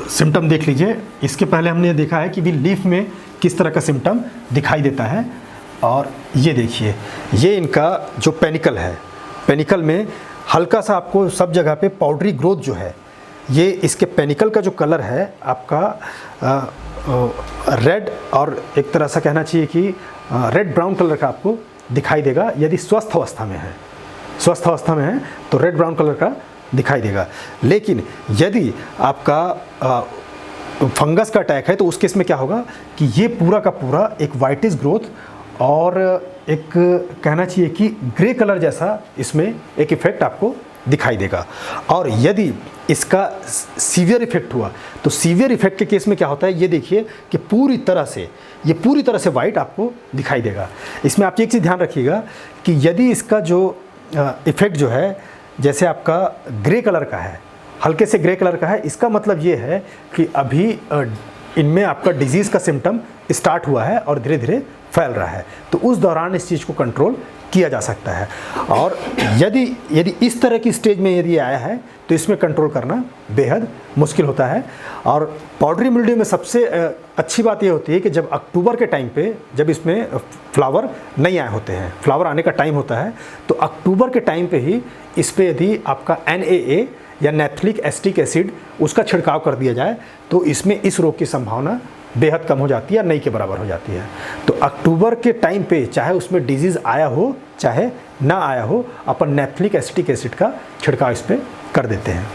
सिम्टम देख लीजिए। इसके पहले हमने देखा है कि भी लीफ में किस तरह का सिम्टम दिखाई देता है। और ये देखिए, ये इनका जो पेनिकल है, पेनिकल में हल्का सा आपको सब जगह पे पाउडरी ग्रोथ जो है, ये इसके पेनिकल का जो कलर है आपका रेड और एक तरह से कहना चाहिए कि रेड ब्राउन कलर का आपको दिखाई देगा यदि स्वस्थ अवस्था में है। स्वस्थ अवस्था में है तो रेड ब्राउन कलर का दिखाई देगा। लेकिन यदि आपका फंगस का अटैक है तो उस केस में क्या होगा कि ये पूरा का पूरा एक वाइटिश ग्रोथ और एक कहना चाहिए कि ग्रे कलर जैसा इसमें एक इफ़ेक्ट आपको दिखाई देगा। और यदि इसका सीवियर इफेक्ट हुआ तो सीवियर इफेक्ट के केस में क्या होता है, ये देखिए कि पूरी तरह से वाइट आपको दिखाई देगा। इसमें आप एक चीज़ ध्यान रखिएगा कि यदि इसका जो इफेक्ट जो है जैसे आपका ग्रे कलर का है, हल्के से ग्रे कलर का है, इसका मतलब ये है कि अभी इनमें आपका डिजीज़ का सिम्टम स्टार्ट हुआ है और धीरे धीरे फैल रहा है। तो उस दौरान इस चीज़ को कंट्रोल किया जा सकता है। और यदि इस तरह की स्टेज में यदि आया है तो इसमें कंट्रोल करना बेहद मुश्किल होता है। और पाउडरी मिल्ड्यू में सबसे अच्छी बात ये होती है कि जब अक्टूबर के टाइम पे, जब इसमें फ्लावर नहीं आए होते हैं, फ्लावर आने का टाइम होता है, तो अक्टूबर के टाइम पे ही इस पर यदि आपका NAA या नैप्थलिक एसिटिक एसिड उसका छिड़काव कर दिया जाए तो इसमें इस रोग की संभावना बेहद कम हो जाती है, नहीं के बराबर हो जाती है। तो अक्टूबर के टाइम पे चाहे उसमें डिजीज़ आया हो चाहे ना आया हो, अपन नैप्थलिक एसिटिक एसिड का छिड़काव इस पर कर देते हैं।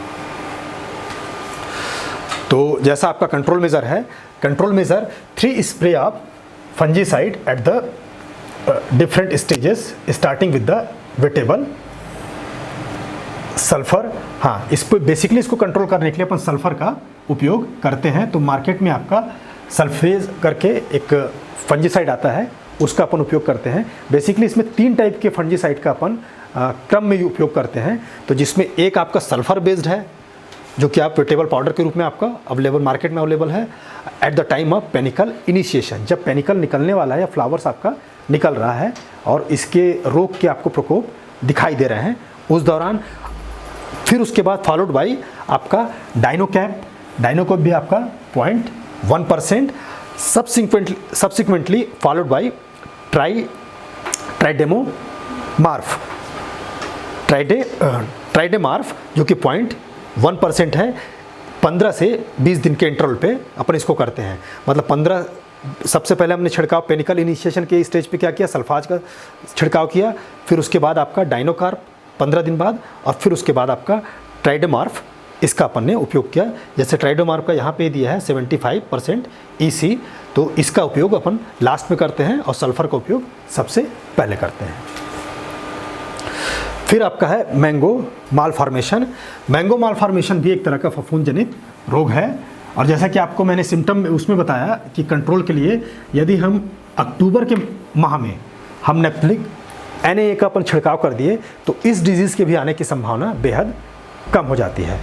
तो जैसा आपका कंट्रोल मेज़र है, control measure 3 spray of fungicide at the different stages starting with the wettable sulphur. हाँ, इस पर बेसिकली इसको कंट्रोल करने के लिए अपन सल्फ़र का उपयोग करते हैं। तो मार्केट में आपका सल्फेज करके एक फंजीसाइड आता है, उसका अपन उपयोग करते हैं। बेसिकली इसमें 3 टाइप के फंजीसाइड का अपन क्रम में उपयोग करते हैं। तो जिसमें एक आपका सल्फ़र बेस्ड है जो कि आप वेटेबल पाउडर के रूप में आपका अवेलेबल मार्केट में अवेलेबल है at the time of panicle initiation, जब पेनिकल निकलने वाला है या फ्लावर्स आपका निकल रहा है और इसके रोग के आपको प्रकोप दिखाई दे रहे हैं उस दौरान। फिर उसके बाद फॉलोड बाई आपका डाइनोकैप भी आपका 0.1%, सब्सिक्वेंटली फॉलोड बाई ट्राइडेमार्फ जो कि 0.1% है। 15 से 20 दिन के इंटरवल पे अपन इसको करते हैं। मतलब 15 सबसे पहले हमने छिड़काव पेनिकल इनिशिएशन के स्टेज पे क्या किया, सल्फाज का छिड़काव किया। फिर उसके बाद आपका डाइनोकार्प 15 दिन बाद, और फिर उसके बाद आपका ट्राइडेमार्फ इसका अपन ने उपयोग किया। जैसे ट्राइडोमार्प का यहाँ पे दिया है 75% EC, तो इसका उपयोग अपन लास्ट में करते हैं और सल्फर का उपयोग सबसे पहले करते हैं। फिर आपका है मैंगो मालफॉर्मेशन। मैंगो मालफॉर्मेशन भी एक तरह का फफूंद जनित रोग है, और जैसा कि आपको मैंने सिम्टम उसमें बताया कि कंट्रोल के लिए यदि हम अक्टूबर के माह में हम नेफ्थलिक NaA का अपन छिड़काव कर दिए तो इस डिजीज़ के भी आने की संभावना बेहद कम हो जाती है।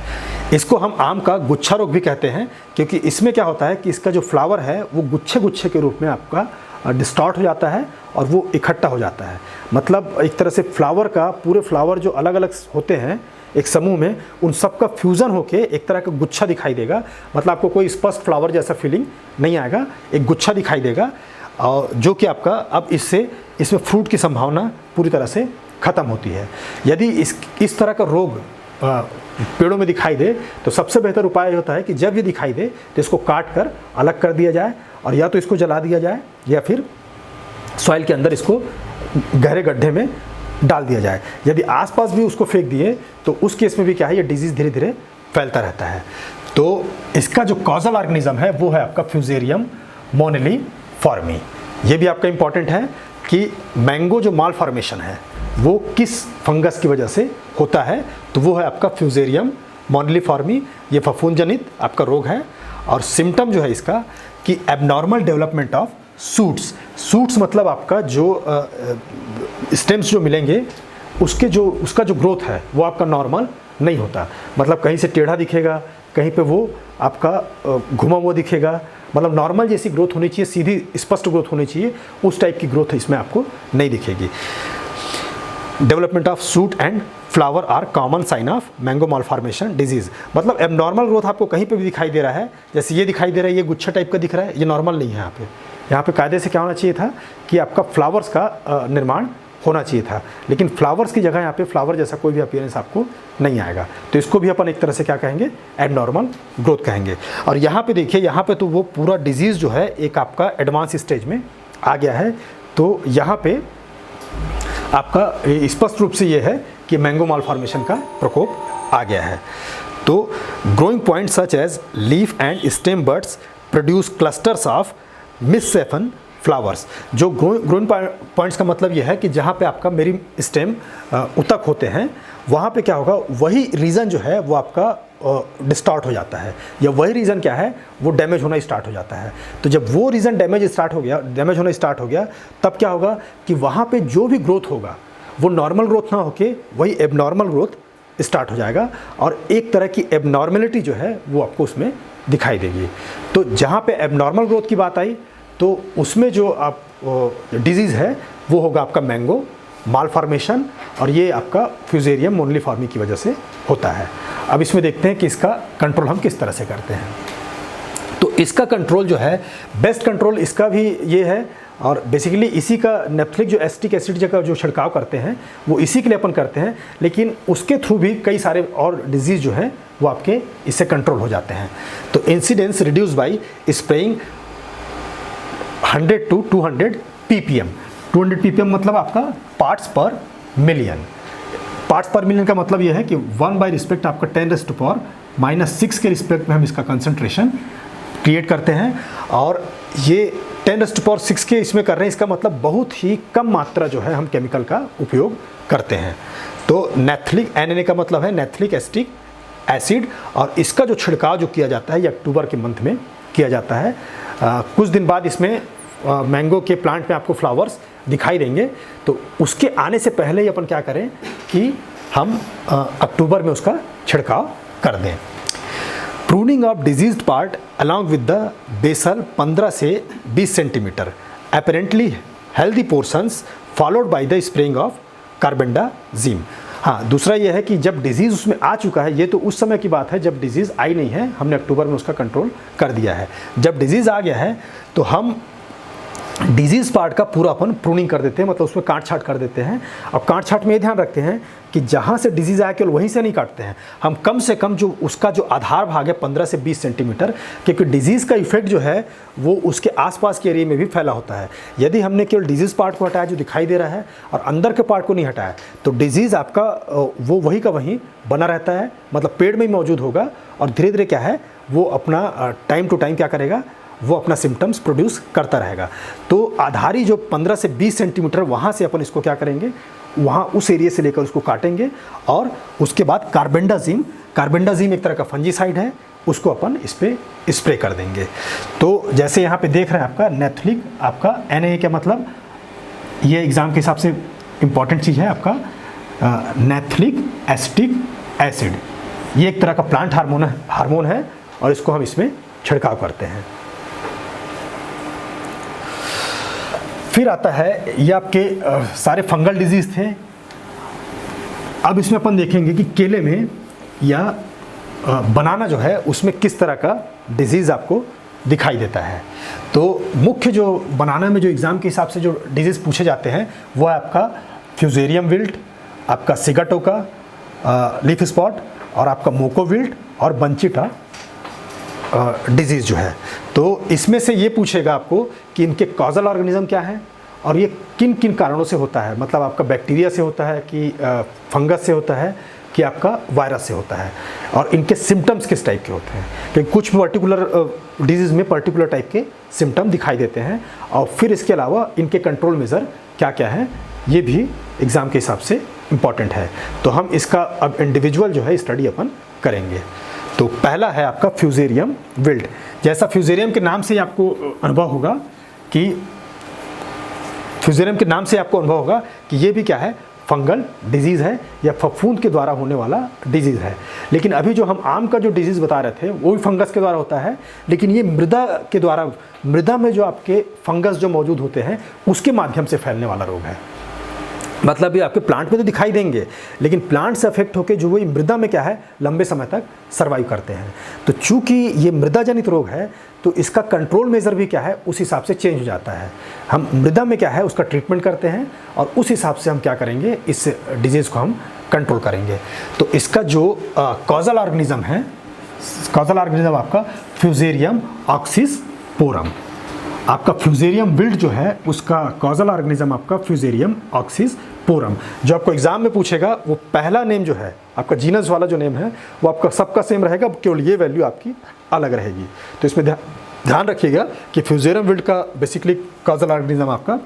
इसको हम आम का गुच्छा रोग भी कहते हैं, क्योंकि इसमें क्या होता है कि इसका जो फ्लावर है वो गुच्छे गुच्छे के रूप में आपका डिस्टॉर्ट हो जाता है और वो इकट्ठा हो जाता है। मतलब एक तरह से फ्लावर का, पूरे फ्लावर जो अलग अलग होते हैं एक समूह में, उन सब का फ्यूज़न होके एक तरह का गुच्छा दिखाई देगा। मतलब आपको कोई स्पष्ट फ्लावर जैसा फीलिंग नहीं आएगा, एक गुच्छा दिखाई देगा, और जो कि आपका अब इसमें फ्रूट की संभावना पूरी तरह से ख़त्म होती है। यदि इस तरह का रोग पेड़ों में दिखाई दे तो सबसे बेहतर उपाय होता है कि जब ये दिखाई दे तो इसको काट कर अलग कर दिया जाए, और या तो इसको जला दिया जाए या फिर सॉइल के अंदर इसको गहरे गड्ढे में डाल दिया जाए। यदि आसपास भी उसको फेंक दिए तो उस केस में भी क्या है, ये डिजीज़ धीरे धीरे फैलता रहता है। तो इसका जो कॉजल ऑर्गेनिज्म है वो है आपका फ्यूजेरियम मोनेलिफॉर्मी। ये भी आपका इम्पॉर्टेंट है कि मैंगो जो माल फॉर्मेशन है वो किस फंगस की वजह से होता है, तो वो है आपका फ्यूजेरियम मोनेलिफॉर्मी। ये फफूंद जनित आपका रोग है, और सिम्टम जो है इसका कि एबनॉर्मल डेवलपमेंट ऑफ सूट्स मतलब आपका जो स्टेम्स जो मिलेंगे उसका जो ग्रोथ है वो आपका नॉर्मल नहीं होता। मतलब कहीं से टेढ़ा दिखेगा, कहीं पे वो आपका घुमा हुआ दिखेगा। मतलब नॉर्मल जैसी ग्रोथ होनी चाहिए, सीधी स्पष्ट ग्रोथ होनी चाहिए, उस टाइप की ग्रोथ इसमें आपको नहीं दिखेगी। Development of shoot and flower are common sign of mango malformation disease. मतलब एबनॉर्मल ग्रोथ आपको कहीं पे भी दिखाई दे रहा है, जैसे ये दिखाई दे रहा है, ये गुच्छा टाइप का दिख रहा है, ये नॉर्मल नहीं है। यहाँ पे कायदे से क्या होना चाहिए था कि आपका फ्लावर्स का निर्माण होना चाहिए था, लेकिन फ्लावर्स की जगह यहाँ पे फ्लावर जैसा कोई भी अपीयरेंस आपको नहीं आएगा। तो इसको भी अपन एक तरह से क्या कहेंगे, एबनॉर्मल ग्रोथ कहेंगे। और यहाँ पे देखिए, यहाँ पे तो वो पूरा डिजीज़ जो है एक आपका एडवांस स्टेज में आ गया है। तो यहाँ पे आपका स्पष्ट रूप से ये है कि मैंगो मालफॉर्मेशन का प्रकोप आ गया है। तो growing point such as leaf and stem buds produce clusters of misshapen flowers. जो ग्रोइंग पॉइंट्स का मतलब यह है कि जहाँ पे आपका मेरी स्टेम उतक होते हैं, वहाँ पे क्या होगा, वही रीजन जो है वो आपका डिस्टॉर्ट हो जाता है, या वही रीज़न क्या है वो डैमेज होना स्टार्ट हो जाता है। तो जब वो रीज़न डैमेज होना स्टार्ट हो गया, तब क्या होगा कि वहाँ पे जो भी ग्रोथ होगा वो नॉर्मल ग्रोथ ना होके वही एबनॉर्मल ग्रोथ स्टार्ट हो जाएगा, और एक तरह की एबनॉर्मेलिटी जो है वो आपको उसमें दिखाई देगी। तो जहाँ पे एबनॉर्मल ग्रोथ की बात आई तो उसमें जो आप डिजीज़ है वो होगा आपका मैंगो मालफॉर्मेशन, और ये आपका फ्यूजेरियम मोनेलिफॉर्मी की वजह से होता है। अब इसमें देखते हैं कि इसका कंट्रोल हम किस तरह से करते हैं। तो इसका कंट्रोल जो है, बेस्ट कंट्रोल इसका भी ये है, और बेसिकली इसी का नेफ्थलिक जो एसिटिक एसिड का जो छिड़काव करते हैं वो इसी के लिए अपन करते हैं, लेकिन उसके थ्रू भी कई सारे और डिजीज़ जो हैं वो आपके इससे कंट्रोल हो जाते हैं। तो incidence reduce by spraying 100 to 200 ppm। 200 ppm मतलब आपका पार्ट्स पर मिलियन। पार्ट्स पर मिलियन का मतलब यह है कि 1 बाई रिस्पेक्ट आपका 10⁻⁻⁶ के रिस्पेक्ट में हम इसका कंसंट्रेशन क्रिएट करते हैं, और ये 10⁻⁶ के इसमें कर रहे हैं, इसका मतलब बहुत ही कम मात्रा जो है हम केमिकल का उपयोग करते हैं। तो नेफ्थलिक NaA का मतलब है नेफ्थलिक एसिटिक एसिड, और इसका जो छिड़काव जो किया जाता है ये अक्टूबर के मंथ में किया जाता है। कुछ दिन बाद इसमें मैंगो के प्लांट में आपको फ्लावर्स दिखाई देंगे, तो उसके आने से पहले ही अपन क्या करें कि हम अक्टूबर में उसका छिड़काव कर दें। Pruning of diseased part along with the basal 15 से 20 centimetre, apparently healthy portions followed by the spraying of carbendazim. हाँ, दूसरा यह है कि जब डिजीज़ उसमें आ चुका है, ये तो उस समय की बात है जब डिजीज़ आई नहीं है, हमने अक्टूबर में उसका कंट्रोल कर दिया है। जब डिजीज़ आ गया है तो हम डिजीज़ पार्ट का पूरा अपन प्रूनिंग कर देते हैं, मतलब उसमें काट छाट कर देते हैं। अब काट छाट में ये ध्यान रखते हैं कि जहाँ से डिजीज़ आया केवल वहीं से नहीं काटते हैं, हम कम से कम जो उसका जो आधार भाग है 15 से 20 सेंटीमीटर, क्योंकि डिजीज़ का इफेक्ट जो है वो उसके आसपास के एरिया में भी फैला होता है। यदि हमने केवल डिजीज़ पार्ट को हटाया जो दिखाई दे रहा है और अंदर के पार्ट को नहीं हटाया, तो डिजीज़ आपका वो वहीं का वहीं बना रहता है, मतलब पेड़ में ही मौजूद होगा और धीरे धीरे क्या है वो अपना टाइम टू टाइम क्या करेगा, वो अपना सिम्टम्स प्रोड्यूस करता रहेगा। तो आधारी जो 15 से 20 सेंटीमीटर वहाँ से अपन इसको क्या करेंगे, वहाँ उस एरिया से लेकर उसको काटेंगे और उसके बाद कार्बेंडाजिम एक तरह का फंजीसाइड है, उसको अपन इस पर स्प्रे कर देंगे। तो जैसे यहाँ पे देख रहे हैं आपका नेथलिक, आपका NA क्या मतलब, ये एग्ज़ाम के हिसाब से इम्पॉर्टेंट चीज़ है आपका नेथलिक एसिटिक एसिड, ये एक तरह का प्लांट हार्मोन है और इसको हम इसमें छिड़काव करते हैं। फिर आता है ये आपके सारे फंगल डिजीज़ थे। अब इसमें अपन देखेंगे कि केले में या बनाना जो है उसमें किस तरह का डिजीज़ आपको दिखाई देता है। तो मुख्य जो बनाना में जो एग्ज़ाम के हिसाब से जो डिजीज़ पूछे जाते हैं वो है आपका फ्यूजेरियम विल्ट, आपका सिगाटोका लीफ स्पॉट और आपका मोकोविल्ट और बंचिटा डिजीज़ जो है। तो इसमें से ये पूछेगा आपको कि इनके कॉजल ऑर्गेनिज्म क्या है और ये किन किन कारणों से होता है, मतलब आपका बैक्टीरिया से होता है कि फंगस से होता है कि आपका वायरस से होता है, और इनके सिम्टम्स किस टाइप के होते हैं, क्योंकि कुछ पर्टिकुलर डिजीज़ में पर्टिकुलर टाइप के सिम्टम दिखाई देते हैं। और फिर इसके अलावा इनके कंट्रोल मेज़र क्या क्या है, ये भी एग्ज़ाम के हिसाब से इम्पॉर्टेंट है। तो हम इसका अब इंडिविजुअल जो है स्टडी अपन करेंगे। तो पहला है आपका फ्यूजेरियम विल्ट। जैसा फ्यूजेरियम के नाम से आपको अनुभव होगा कि ये भी क्या है, फंगल डिजीज़ है या फफूंद के द्वारा होने वाला डिजीज़ है। लेकिन अभी जो हम आम का जो डिजीज़ बता रहे थे वो भी फंगस के द्वारा होता है, लेकिन ये मृदा में जो आपके फंगस जो मौजूद होते हैं उसके माध्यम से फैलने वाला रोग है। मतलब ये आपके प्लांट में तो दिखाई देंगे, लेकिन प्लांट से अफेक्ट होकर जो वही मृदा में क्या है लंबे समय तक सर्वाइव करते हैं। तो चूंकि ये मृदा जनित रोग है तो इसका कंट्रोल मेज़र भी क्या है उस हिसाब से चेंज हो जाता है। हम मृदा में क्या है उसका ट्रीटमेंट करते हैं और उस हिसाब से हम क्या करेंगे, इस डिजीज़ को हम कंट्रोल करेंगे। तो इसका जो कॉजल ऑर्गेनिज्म है, आपका फ्यूजेरियम ऑक्सीस्पोरम। आपका फ्यूजेरियम विल्ट जो है उसका कॉजल ऑर्गेनिज्म आपका फ्यूजेरियम ऑक्सीस्पोरम। जो आपको एग्जाम में पूछेगा वो पहला नेम जो है आपका जीनस वाला जो नेम है वो आपका सबका सेम रहेगा, केवल ये वैल्यू आपकी अलग रहेगी। तो इसमें ध्यान रखिएगा कि फ्यूजेरियम विल्ट का बेसिकली कॉजल ऑर्गेनिज्म आपका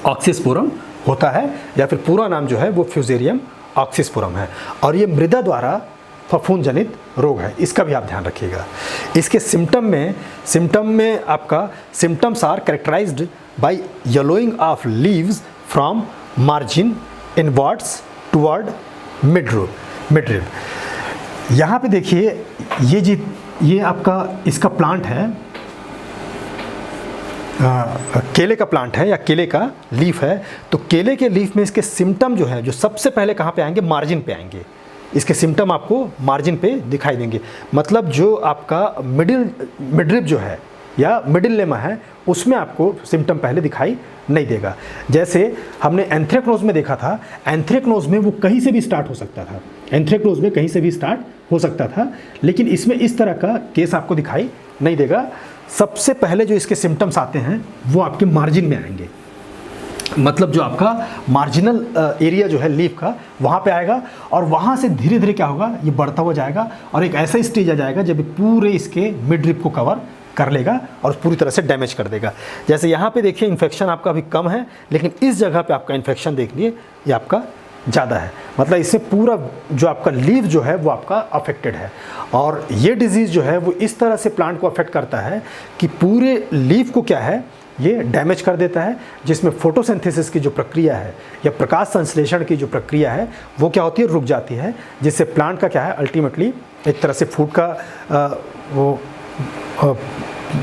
ऑक्सीस्पोरम होता है, या फिर पूरा नाम जो है वो फ्यूजेरियम ऑक्सीस्पोरम है, और ये मृदा द्वारा फफूंद जनित रोग है, इसका भी आप ध्यान रखिएगा। इसके सिम्टम में आपका symptoms are characterised by yellowing of leaves from margin inwards toward midrib. यहाँ पे देखिए ये आपका इसका प्लांट है, केले का प्लांट है या केले का लीफ है। तो केले के लीफ में इसके सिम्टम जो है जो सबसे पहले कहाँ पे आएंगे, मार्जिन पे आएंगे। इसके सिम्टम आपको मार्जिन पे दिखाई देंगे, मतलब जो आपका मिडरिब जो है या मिडिल लेमा है उसमें आपको सिम्टम पहले दिखाई नहीं देगा। जैसे हमने एंथ्रेक्नोज में देखा था, एंथ्रेक्नोज में वो कहीं से भी स्टार्ट हो सकता था, लेकिन इसमें इस तरह का केस आपको दिखाई नहीं देगा। सबसे पहले जो इसके सिम्टम्स आते हैं वो आपके मार्जिन में आएंगे, मतलब जो आपका मार्जिनल एरिया जो है लीफ का वहाँ पे आएगा, और वहाँ से धीरे धीरे क्या होगा, ये बढ़ता हुआ जाएगा और एक ऐसा स्टेज आ जाएगा जब पूरे इसके मिड रिब को कवर कर लेगा और पूरी तरह से डैमेज कर देगा। जैसे यहाँ पे देखिए इन्फेक्शन आपका अभी कम है, लेकिन इस जगह पे आपका इन्फेक्शन देख लिए ये आपका ज़्यादा है, मतलब इससे पूरा जो आपका लीफ जो है वो आपका अफेक्टेड है। और ये डिजीज़ जो है वो इस तरह से प्लांट को अफेक्ट करता है कि पूरे लीफ को क्या है ये डैमेज कर देता है, जिसमें फोटोसिंथेसिस की जो प्रक्रिया है या प्रकाश संश्लेषण की जो प्रक्रिया है वो क्या होती है, रुक जाती है, जिससे प्लांट का क्या है अल्टीमेटली एक तरह से फूड का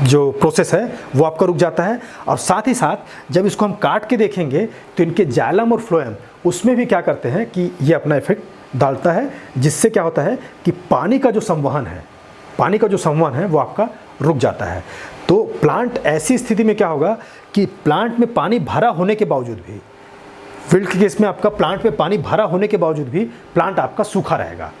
जो प्रोसेस है वो आपका रुक जाता है। और साथ ही साथ जब इसको हम काट के देखेंगे तो इनके जाइलम और फ्लोएम उसमें भी क्या करते हैं कि ये अपना इफेक्ट डालता है, जिससे क्या होता है कि पानी का जो संवहन है वो आपका रुक जाता है। तो प्लांट ऐसी स्थिति में क्या होगा कि प्लांट में पानी भरा होने के बावजूद भी, विल्ट के केस में आपका प्लांट में पानी भरा होने के बावजूद भी प्लांट आपका सूखा रहेगा।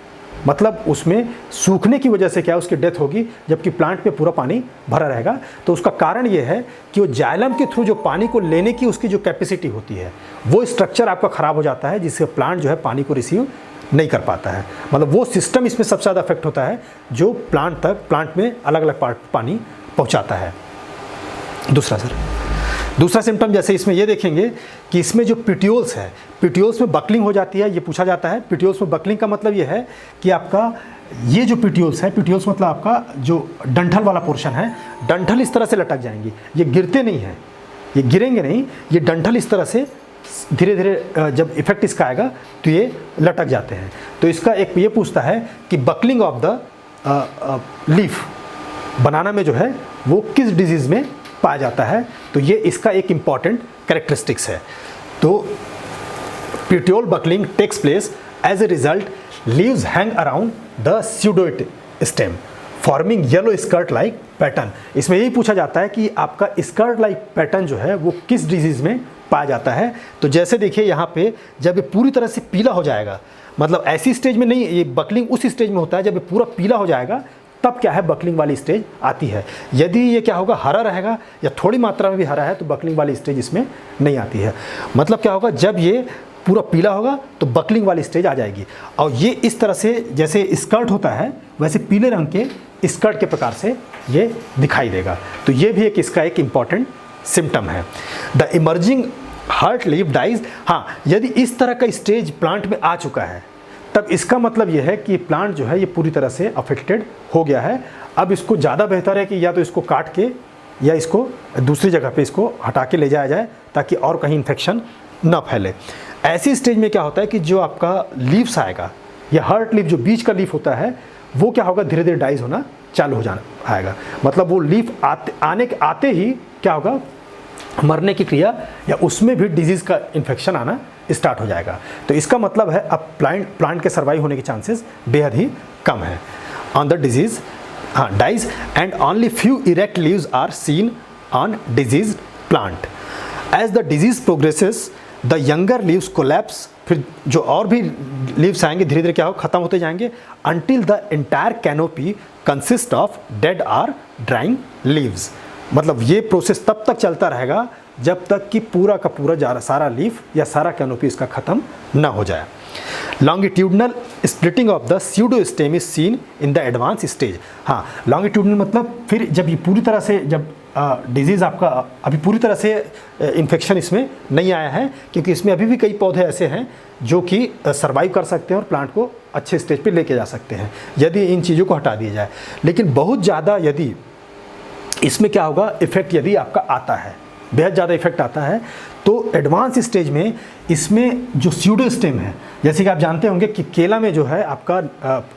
मतलब उसमें सूखने की वजह से क्या उसकी डेथ होगी, जबकि प्लांट में पूरा पानी भरा रहेगा। तो उसका कारण ये है कि वो जाइलम के थ्रू जो पानी को लेने की उसकी जो कैपेसिटी होती है वो स्ट्रक्चर आपका ख़राब हो जाता है, जिससे प्लांट जो है पानी को रिसीव नहीं कर पाता है। मतलब वो सिस्टम इसमें सबसे ज़्यादा अफेक्ट होता है जो प्लांट में अलग अलग पार्ट पानी पहुँचाता है। दूसरा सिम्टम जैसे इसमें ये देखेंगे कि इसमें जो पिट्यूल्स है, पिट्यूल्स में बकलिंग हो जाती है। ये पूछा जाता है पिट्यूल्स में बकलिंग का मतलब ये है कि आपका ये जो पिट्यूल्स है, पिट्यूल्स मतलब आपका जो डंठल वाला पोर्शन है, डंठल इस तरह से लटक जाएंगी। ये गिरते नहीं हैं, ये गिरेंगे नहीं, ये डंठल इस तरह से धीरे धीरे जब इफेक्ट इसका आएगा तो ये लटक जाते हैं। तो इसका एक ये पूछता है कि बकलिंग ऑफ द लीफ बनाना में जो है वो किस डिजीज़ में पाया जाता है। तो ये इसका एक इम्पॉर्टेंट कैरेक्टरिस्टिक्स है। तो petiole buckling takes place as a result leaves hang around the pseudoid stem forming yellow skirt like pattern। इसमें यही पूछा जाता है कि आपका स्कर्ट लाइक पैटर्न जो है वो किस डिजीज़ में पाया जाता है। तो जैसे देखिए यहाँ पे जब ये पूरी तरह से पीला हो जाएगा, मतलब ऐसी स्टेज में नहीं, ये बकलिंग उस स्टेज में होता है जब ये पूरा पीला हो जाएगा तब क्या है बकलिंग वाली स्टेज आती है। यदि ये क्या होगा हरा रहेगा या थोड़ी मात्रा में भी हरा है तो बकलिंग वाली स्टेज इसमें नहीं आती है। मतलब क्या होगा जब ये पूरा पीला होगा तो बकलिंग वाली स्टेज आ जाएगी। और ये इस तरह से जैसे स्कर्ट होता है वैसे पीले रंग के स्कर्ट के प्रकार से ये दिखाई देगा। तो ये भी एक इसका एक इम्पॉर्टेंट सिम्टम है। The emerging heart leaf dies. हाँ, यदि इस तरह का स्टेज प्लांट में आ चुका है तब इसका मतलब यह है कि प्लांट जो है ये पूरी तरह से अफेक्टेड हो गया है। अब इसको ज़्यादा बेहतर है कि या तो इसको काट के या इसको दूसरी जगह पे इसको हटा के ले जाया जाए ताकि और कहीं इन्फेक्शन ना फैले। ऐसी स्टेज में क्या होता है कि जो आपका लीव्स आएगा या हार्ट लीफ जो बीच का लीफ होता है वो क्या होगा धीरे धीरे डाइज होना चालू हो जाना आएगा। मतलब वो लीफ आते ही क्या होगा मरने की क्रिया या उसमें भी डिजीज़ का इन्फेक्शन आना स्टार्ट हो जाएगा। तो इसका मतलब है अब प्लांट के सर्वाइव होने के चांसेस बेहद ही कम है on the disease dies and only few erect leaves are seen on disease plant. As the disease progresses the younger leaves collapse. फिर जो और भी लीव्स आएंगे धीरे धीरे क्या हो खत्म होते जाएंगे until the entire canopy consist of dead or drying leaves. मतलब ये प्रोसेस तब तक चलता रहेगा जब तक कि पूरा का पूरा सारा लीफ या सारा कैनोपी इसका ख़त्म ना हो जाए। Longitudinal splitting of the pseudostem is seen in the advance stage. हाँ, लॉन्गिट्यूडनल मतलब फिर जब ये पूरी तरह से जब डिजीज़ आपका अभी पूरी तरह से इन्फेक्शन इसमें नहीं आया है, क्योंकि इसमें अभी भी कई पौधे ऐसे हैं जो कि सर्वाइव कर सकते हैं और प्लांट को अच्छे स्टेज पे लेके जा सकते हैं यदि इन चीज़ों को हटा दिया जाए। लेकिन बहुत ज़्यादा यदि इसमें क्या होगा इफ़ेक्ट यदि आपका आता है, बेहद ज़्यादा इफेक्ट आता है, तो एडवांस स्टेज में इसमें जो स्यूडोस्टेम है, जैसे कि आप जानते होंगे कि केला में जो है आपका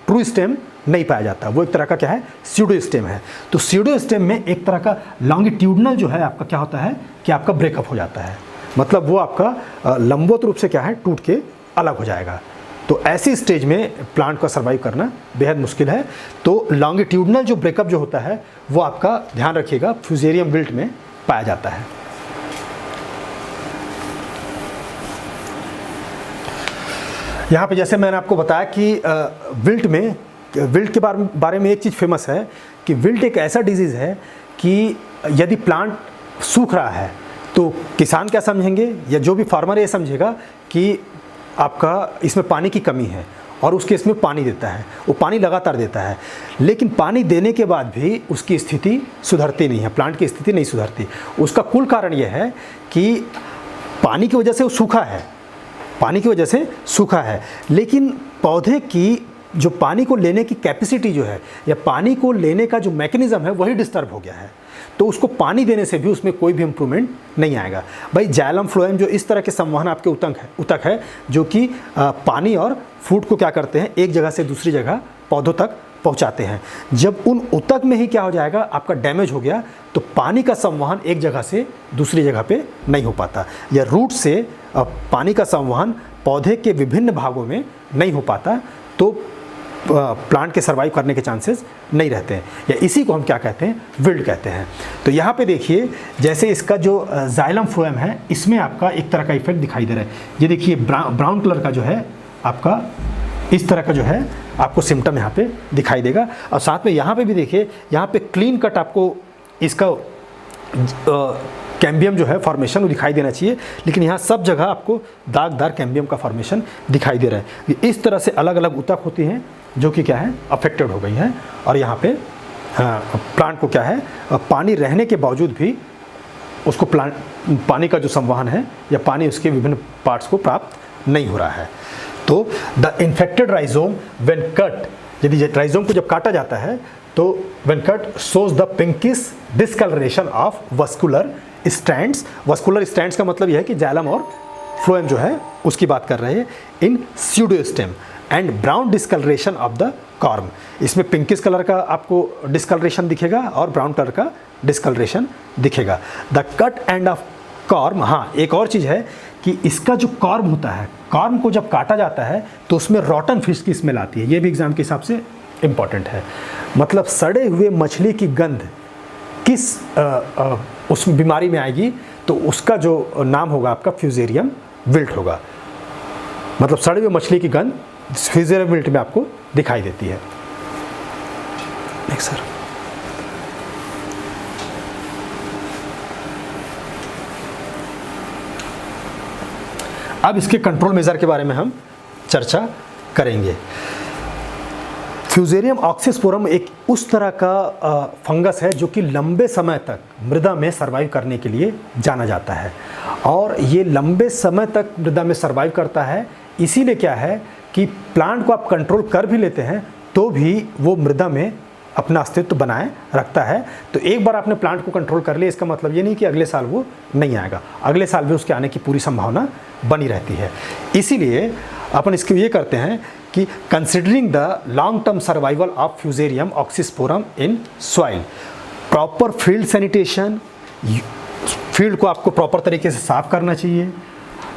ट्रू स्टेम नहीं पाया जाता, वो एक तरह का क्या है स्यूडोस्टेम है। तो स्यूडोस्टेम में एक तरह का लॉन्गिट्यूडनल जो है आपका क्या होता है कि आपका ब्रेकअप हो जाता है। मतलब वो आपका लंबवत रूप से क्या है टूट के अलग हो जाएगा। तो ऐसी स्टेज में प्लांट का सर्वाइव करना बेहद मुश्किल है। तो लॉन्गिट्यूडनल जो ब्रेकअप जो होता है वो आपका ध्यान रखिएगा फ्यूजेरियम विल्ट में पाया जाता है। यहाँ पे जैसे मैंने आपको बताया कि विल्ट के बारे में एक चीज़ फेमस है कि विल्ट एक ऐसा डिजीज़ है कि यदि प्लांट सूख रहा है तो किसान क्या समझेंगे या जो भी फार्मर ये समझेगा कि आपका इसमें पानी की कमी है और उसके इसमें पानी देता है, वो पानी लगातार देता है, लेकिन पानी देने के बाद भी उसकी स्थिति सुधरती नहीं है, प्लांट की स्थिति नहीं सुधरती। उसका कुल कारण यह है कि पानी की वजह से वो सूखा है, पानी की वजह से सूखा है, लेकिन पौधे की जो पानी को लेने की कैपेसिटी जो है या पानी को लेने का जो मैकेनिज़्म है वही डिस्टर्ब हो गया है। तो उसको पानी देने से भी उसमें कोई भी इम्प्रूवमेंट नहीं आएगा। भाई जाइलम फ्लोएम जो इस तरह के संवहन आपके उतक है जो कि पानी और फूड को क्या करते हैं एक जगह से दूसरी जगह पौधों तक पहुंचाते हैं। जब उन उतक में ही क्या हो जाएगा आपका डैमेज हो गया तो पानी का संवहन एक जगह से दूसरी जगह पे नहीं हो पाता, या रूट से पानी का संवहन पौधे के विभिन्न भागों में नहीं हो पाता। तो प्लांट के सर्वाइव करने के चांसेस नहीं रहते हैं, या इसी को हम क्या कहते हैं, विल्ड कहते हैं। तो यहाँ पे देखिए जैसे इसका जो जाइलम फ्लोएम है इसमें आपका एक तरह का इफेक्ट दिखाई दे रहा है। ये देखिए ब्राउन कलर का जो है आपका इस तरह का जो है आपको सिम्टम यहाँ पे दिखाई देगा। और साथ में यहाँ पे भी देखिए, यहाँ पे क्लीन कट आपको इसका कैम्बियम जो है फॉर्मेशन वो दिखाई देना चाहिए, लेकिन यहाँ सब जगह आपको दागदार कैम्बियम का फॉर्मेशन दिखाई दे रहा है। ये इस तरह से अलग अलग ऊतक होती हैं जो कि क्या है, अफेक्टेड हो गई हैं। और यहाँ पे प्लांट को क्या है, पानी रहने के बावजूद भी उसको पानी का जो संवहन है या पानी उसके विभिन्न पार्ट्स को प्राप्त नहीं हो रहा है। तो the infected rhizome when cut, यदि राइजोम को जब काटा जाता है तो when cut shows the pinkish discolouration of vascular strands. Vascular strands का मतलब यह है कि जाइलम और फ्लोएम जो है उसकी बात कर रहे हैं, इन pseudostem and brown discoloration of the corm. इसमें पिंकिश कलर का आपको डिस्कलरेशन दिखेगा और ब्राउन कलर का डिस्कलरेशन दिखेगा। The cut end of corm, हाँ एक और चीज़ है कि इसका जो कॉर्म होता है, कॉर्म को जब काटा जाता है तो उसमें रॉटन फिश की स्मेल आती है। ये भी एग्जाम के हिसाब से इम्पॉर्टेंट है। मतलब सड़े हुए मछली की गंध किस उस बीमारी में आएगी, तो उसका जो नाम होगा आपका फ्यूजेरियम विल्ट होगा। मतलब सड़े हुए मछली की गंध फ्यूजेरियम विल्ट में आपको दिखाई देती है। Next sir. अब इसके कंट्रोल मेजर के बारे में हम चर्चा करेंगे। फ्यूजेरियम ऑक्सीस्पोरम एक उस तरह का फंगस है जो कि लंबे समय तक मृदा में सर्वाइव करने के लिए जाना जाता है। और ये लंबे समय तक मृदा में सर्वाइव करता है, इसीलिए क्या है कि प्लांट को आप कंट्रोल कर भी लेते हैं तो भी वो मृदा में अपना अस्तित्व बनाए रखता है। तो एक बार आपने प्लांट को कंट्रोल कर लिया, इसका मतलब ये नहीं कि अगले साल वो नहीं आएगा, अगले साल भी उसके आने की पूरी संभावना बनी रहती है। इसीलिए अपन इसको ये करते हैं कि considering the long term survival of fusarium oxysporum in soil, proper field sanitation, field को आपको प्रॉपर तरीके से साफ करना चाहिए,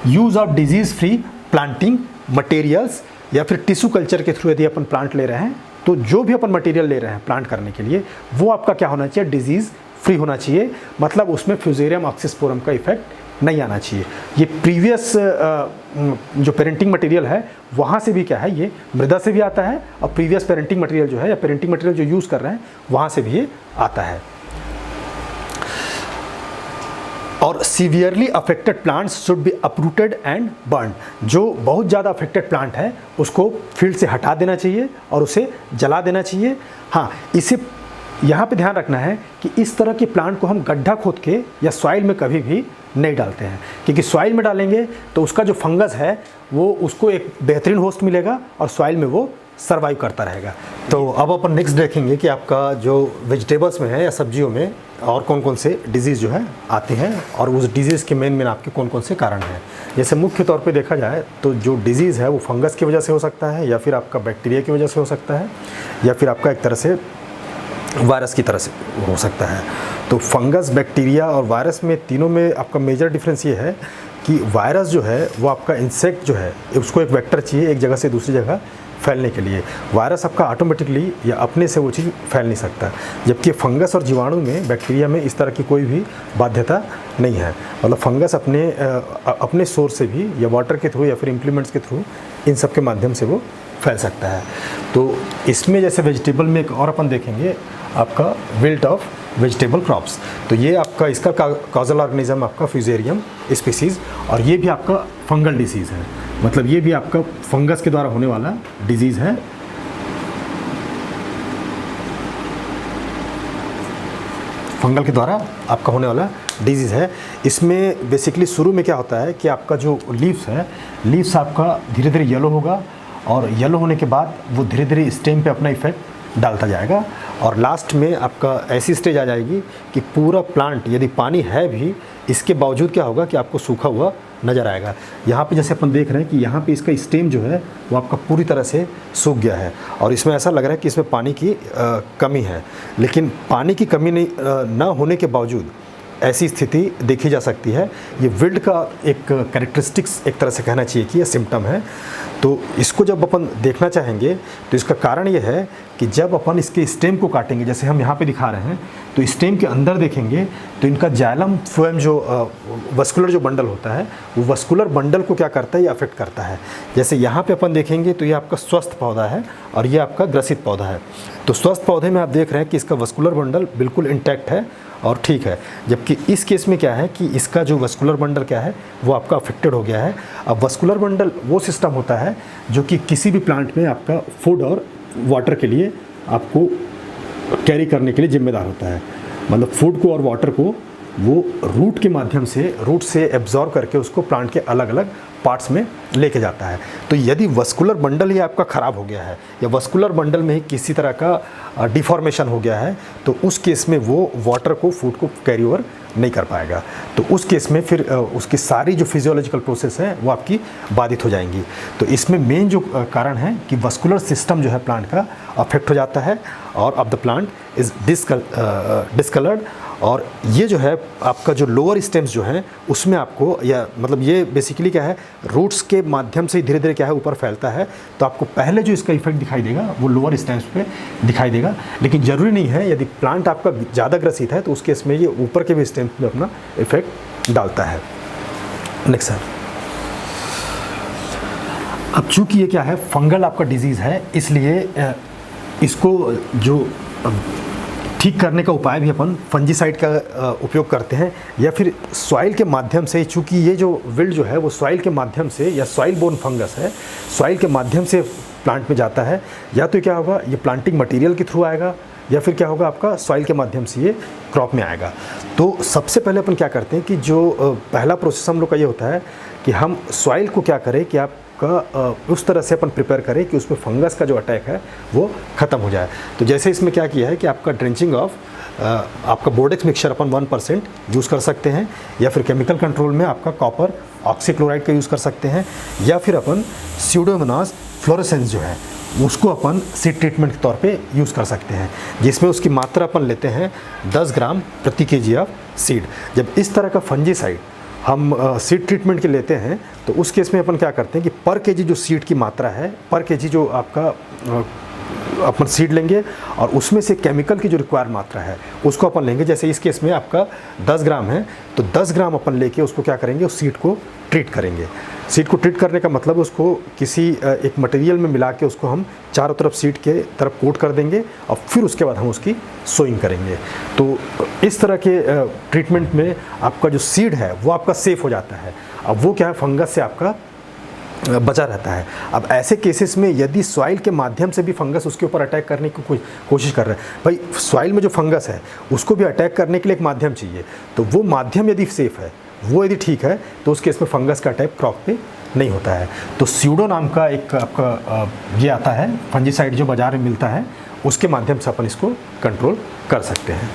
use of disease free planting materials, या फिर टिश्यू कल्चर के थ्रू यदि अपन प्लांट ले रहे हैं तो जो भी अपन मटेरियल ले रहे हैं प्लांट करने के लिए वो आपका क्या होना चाहिए, डिजीज़ फ्री होना चाहिए। मतलब उसमें फ्यूजेरियम ऑक्सीस्पोरम का इफेक्ट नहीं आना चाहिए। ये प्रीवियस जो पेरेंटिंग मटेरियल है वहाँ से भी क्या है, ये मृदा से भी आता है, और प्रीवियस पेरेंटिंग मटेरियल जो है या पेरेंटिंग मटेरियल जो यूज़ कर रहे हैं वहाँ से भी ये आता है। और severely affected plants should be uprooted and burn. जो बहुत ज़्यादा अफेक्टेड प्लांट है उसको फील्ड से हटा देना चाहिए और उसे जला देना चाहिए। हाँ, इसे यहाँ पे ध्यान रखना है कि इस तरह के प्लांट को हम गड्ढा खोद के या सॉइल में कभी भी नहीं डालते हैं, क्योंकि सॉइल में डालेंगे तो उसका जो फंगस है वो उसको एक बेहतरीन होस्ट मिलेगा और सॉइल में वो सर्वाइव करता रहेगा। तो अब अपन नेक्स्ट देखेंगे कि आपका जो वेजिटेबल्स में है या सब्जियों में और कौन कौन से डिजीज़ जो है आते हैं और उस डिजीज़ के मेन आपके कौन कौन से कारण हैं। जैसे मुख्य तौर पे देखा जाए तो जो डिजीज़ है वो फंगस की वजह से हो सकता है, या फिर आपका बैक्टीरिया की वजह से हो सकता है, या फिर आपका एक तरह से वायरस की तरह से हो सकता है। तो फंगस, बैक्टीरिया और वायरस में तीनों में आपका मेजर डिफरेंस ये है कि वायरस जो है वो आपका इंसेक्ट जो है उसको एक वेक्टर चाहिए एक जगह से दूसरी जगह फैलने के लिए। वायरस आपका ऑटोमेटिकली या अपने से वो चीज़ फैल नहीं सकता, जबकि फंगस और जीवाणु में, बैक्टीरिया में इस तरह की कोई भी बाध्यता नहीं है। मतलब फंगस अपने सोर्स से भी या वाटर के थ्रू या फिर इम्प्लीमेंट्स के थ्रू इन सब के माध्यम से वो फैल सकता है। तो इसमें जैसे वेजिटेबल में एक और अपन देखेंगे आपका विल्ट ऑफ वेजिटेबल क्रॉप्स। तो ये आपका इसका कॉजल ऑर्गेनिज्म आपका फ्यूजेरियम स्पीसीज़, और ये भी आपका फंगल डिसीज़ है। मतलब ये भी आपका फंगस के द्वारा होने वाला डिजीज़ है। फंगल के द्वारा आपका होने वाला डिजीज़ है। इसमें बेसिकली शुरू में क्या होता है कि आपका जो लीव्स है, लीव्स आपका धीरे धीरे येलो होगा, और येलो होने के बाद वो धीरे धीरे स्टेम पे अपना इफेक्ट डालता जाएगा, और लास्ट में आपका ऐसी स्टेज आ जाएगी कि पूरा प्लांट यदि पानी है भी इसके बावजूद क्या होगा कि आपको सूखा हुआ नज़र आएगा। यहाँ पे जैसे अपन देख रहे हैं कि यहाँ पे इसका स्टेम जो है वो आपका पूरी तरह से सूख गया है, और इसमें ऐसा लग रहा है कि इसमें पानी की कमी है। लेकिन पानी की कमी नहीं ना होने के बावजूद ऐसी स्थिति देखी जा सकती है। ये विल्ट का एक कैरेक्टरिस्टिक्स एक तरह से कहना चाहिए कि ये सिम्टम है। तो इसको जब अपन देखना चाहेंगे तो इसका कारण ये है कि जब अपन इसके स्टेम को काटेंगे, जैसे हम यहाँ पे दिखा रहे हैं, तो स्टेम के अंदर देखेंगे तो इनका जाइलम फ्लोएम जो वस्कुलर जो बंडल होता है, वो वस्कुलर बंडल को क्या करता है, ये अफेक्ट करता है। जैसे यहाँ पे अपन देखेंगे तो ये आपका स्वस्थ पौधा है और ये आपका ग्रसित पौधा है। तो स्वस्थ पौधे में आप देख रहे हैं कि इसका वस्कुलर बंडल बिल्कुल इंटैक्ट है और ठीक है, जबकि इस केस में क्या है कि इसका जो वस्कुलर बंडल क्या है, वो आपका अफेक्टेड हो गया है। अब वस्कुलर बंडल वो सिस्टम होता है जो कि किसी भी प्लांट में आपका फूड और वाटर के लिए आपको कैरी करने के लिए जिम्मेदार होता है। मतलब फूड को और वाटर को वो रूट के माध्यम से, रूट से एब्जॉर्ब करके उसको प्लांट के अलग अलग पार्ट्स में लेके जाता है। तो यदि वस्कुलर बंडल ही आपका ख़राब हो गया है या वस्कुलर बंडल में ही किसी तरह का डिफॉर्मेशन हो गया है, तो उस केस में वो वाटर को, फूड को कैरी ओवर नहीं कर पाएगा। तो उस केस में फिर उसकी सारी जो फिजियोलॉजिकल प्रोसेस है वो आपकी बाधित हो जाएंगी। तो इसमें मेन जो कारण है कि वस्कुलर सिस्टम जो है प्लांट का अफेक्ट हो जाता है और अब द प्लांट इज़ डिस्कलर्ड। और ये जो है आपका जो लोअर स्टेम्स जो हैं उसमें आपको, या मतलब ये बेसिकली क्या है, रूट्स के माध्यम से धीरे धीरे क्या है ऊपर फैलता है। तो आपको पहले जो इसका इफेक्ट दिखाई देगा वो लोअर स्टेम्स पे दिखाई देगा, लेकिन ज़रूरी नहीं है। यदि प्लांट आपका ज़्यादा ग्रसित है तो उस केस में ये ऊपर के भी स्टेम्स में अपना इफेक्ट डालता है। Next sir. अब चूँकि ये क्या है, फंगल आपका डिजीज़ है, इसलिए इसको जो ठीक करने का उपाय भी अपन फंजीसाइड का उपयोग करते हैं, या फिर सॉइल के माध्यम से। चूँकि ये जो विल्ट जो है वो सॉइल के माध्यम से, या सॉइल बोर्न फंगस है, सॉइल के माध्यम से प्लांट में जाता है। या तो क्या होगा, ये प्लांटिंग मटेरियल के थ्रू आएगा, या फिर क्या होगा, आपका सॉइल के माध्यम से ये क्रॉप में आएगा। तो सबसे पहले अपन क्या करते हैं कि जो पहला प्रोसेस हम लोग का ये होता है कि हम सॉइल को क्या करें कि आप उस तरह से अपन प्रिपेयर करें कि उसमें फंगस का जो अटैक है वो ख़त्म हो जाए। तो जैसे इसमें क्या किया है कि आपका ड्रेंचिंग ऑफ आपका बोर्डेक्स मिक्सचर अपन 1% यूज़ कर सकते हैं, या फिर केमिकल कंट्रोल में आपका कॉपर ऑक्सीक्लोराइड का यूज़ कर सकते हैं, या फिर अपन स्यूडोमोनास फ्लोरेसेंस जो है उसको अपन सीड ट्रीटमेंट के तौर पे यूज़ कर सकते हैं, जिसमें उसकी मात्रा अपन लेते हैं 10 ग्राम प्रति केजी ऑफ सीड। जब इस तरह का फंजीसाइड हम सीड ट्रीटमेंट के लेते हैं तो उस केस में अपन क्या करते हैं कि पर केजी जो सीड की मात्रा है, पर केजी जो आपका अपन सीड लेंगे और उसमें से केमिकल की जो रिक्वायर मात्रा है उसको अपन लेंगे। जैसे इस केस में आपका 10 ग्राम है तो 10 ग्राम अपन लेके उसको क्या करेंगे, उस सीड को ट्रीट करेंगे। सीड को ट्रीट करने का मतलब उसको किसी एक मटेरियल में मिला के उसको हम चारों तरफ सीड के तरफ कोट कर देंगे और फिर उसके बाद हम उसकी सोइंग करेंगे। तो इस तरह के ट्रीटमेंट में आपका जो सीड है वो आपका सेफ हो जाता है। अब वो क्या है, फंगस से आपका बचा रहता है। अब ऐसे केसेस में यदि सॉइल के माध्यम से भी फंगस उसके ऊपर अटैक करने की कोशिश कर रहा है, भाई सॉइल में जो फंगस है उसको भी अटैक करने के लिए एक माध्यम चाहिए। तो वो माध्यम यदि सेफ है, वो यदि ठीक है, तो उस केस में फंगस का अटैक क्रॉप पे नहीं होता है। तो स्यूडो नाम का एक आपका ये आता है फंजीसाइड जो बाज़ार में मिलता है, उसके माध्यम से अपन इसको कंट्रोल कर सकते हैं।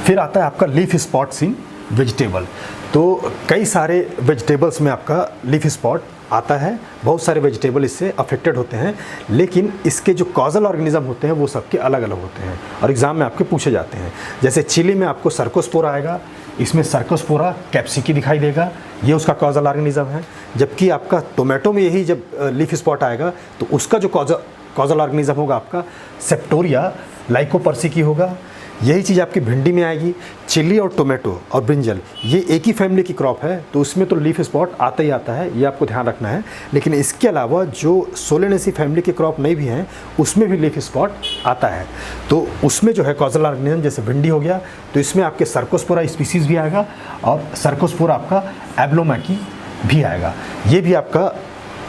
फिर आता है आपका लीफ स्पॉट्स इन वेजिटेबल। तो कई सारे वेजिटेबल्स में आपका लीफ स्पॉट आता है, बहुत सारे वेजिटेबल इससे अफेक्टेड होते हैं, लेकिन इसके जो कॉजल ऑर्गेनिज्म होते हैं वो सबके अलग अलग होते हैं और एग्ज़ाम में आपके पूछे जाते हैं। जैसे चिली में आपको सर्कोस्पोरा आएगा, इसमें सर्कोस्पोरा कैप्सिकी दिखाई देगा, ये उसका कॉजल ऑर्गेनिज्म है। जबकि आपका टोमेटो में यही जब लीफ स्पॉट आएगा तो उसका जो कॉजल ऑर्गेनिज्म होगा आपका सेप्टोरिया लाइकोपर्सिकी होगा। यही चीज़ आपकी भिंडी में आएगी। चिल्ली और टोमेटो और ब्रिंजल ये एक ही फैमिली की क्रॉप है, तो उसमें तो लीफ स्पॉट आता ही आता है, ये आपको ध्यान रखना है। लेकिन इसके अलावा जो सोलेनेसी फैमिली की क्रॉप नहीं भी हैं उसमें भी लीफ स्पॉट आता है। तो उसमें जो है कॉजल ऑर्गेनिज्म, जैसे भिंडी हो गया तो इसमें आपके सर्कोस्पोरा स्पीसीज़ भी आएगा और सर्कोस्पोरा आपका एब्लोमाकी भी आएगा। ये भी आपका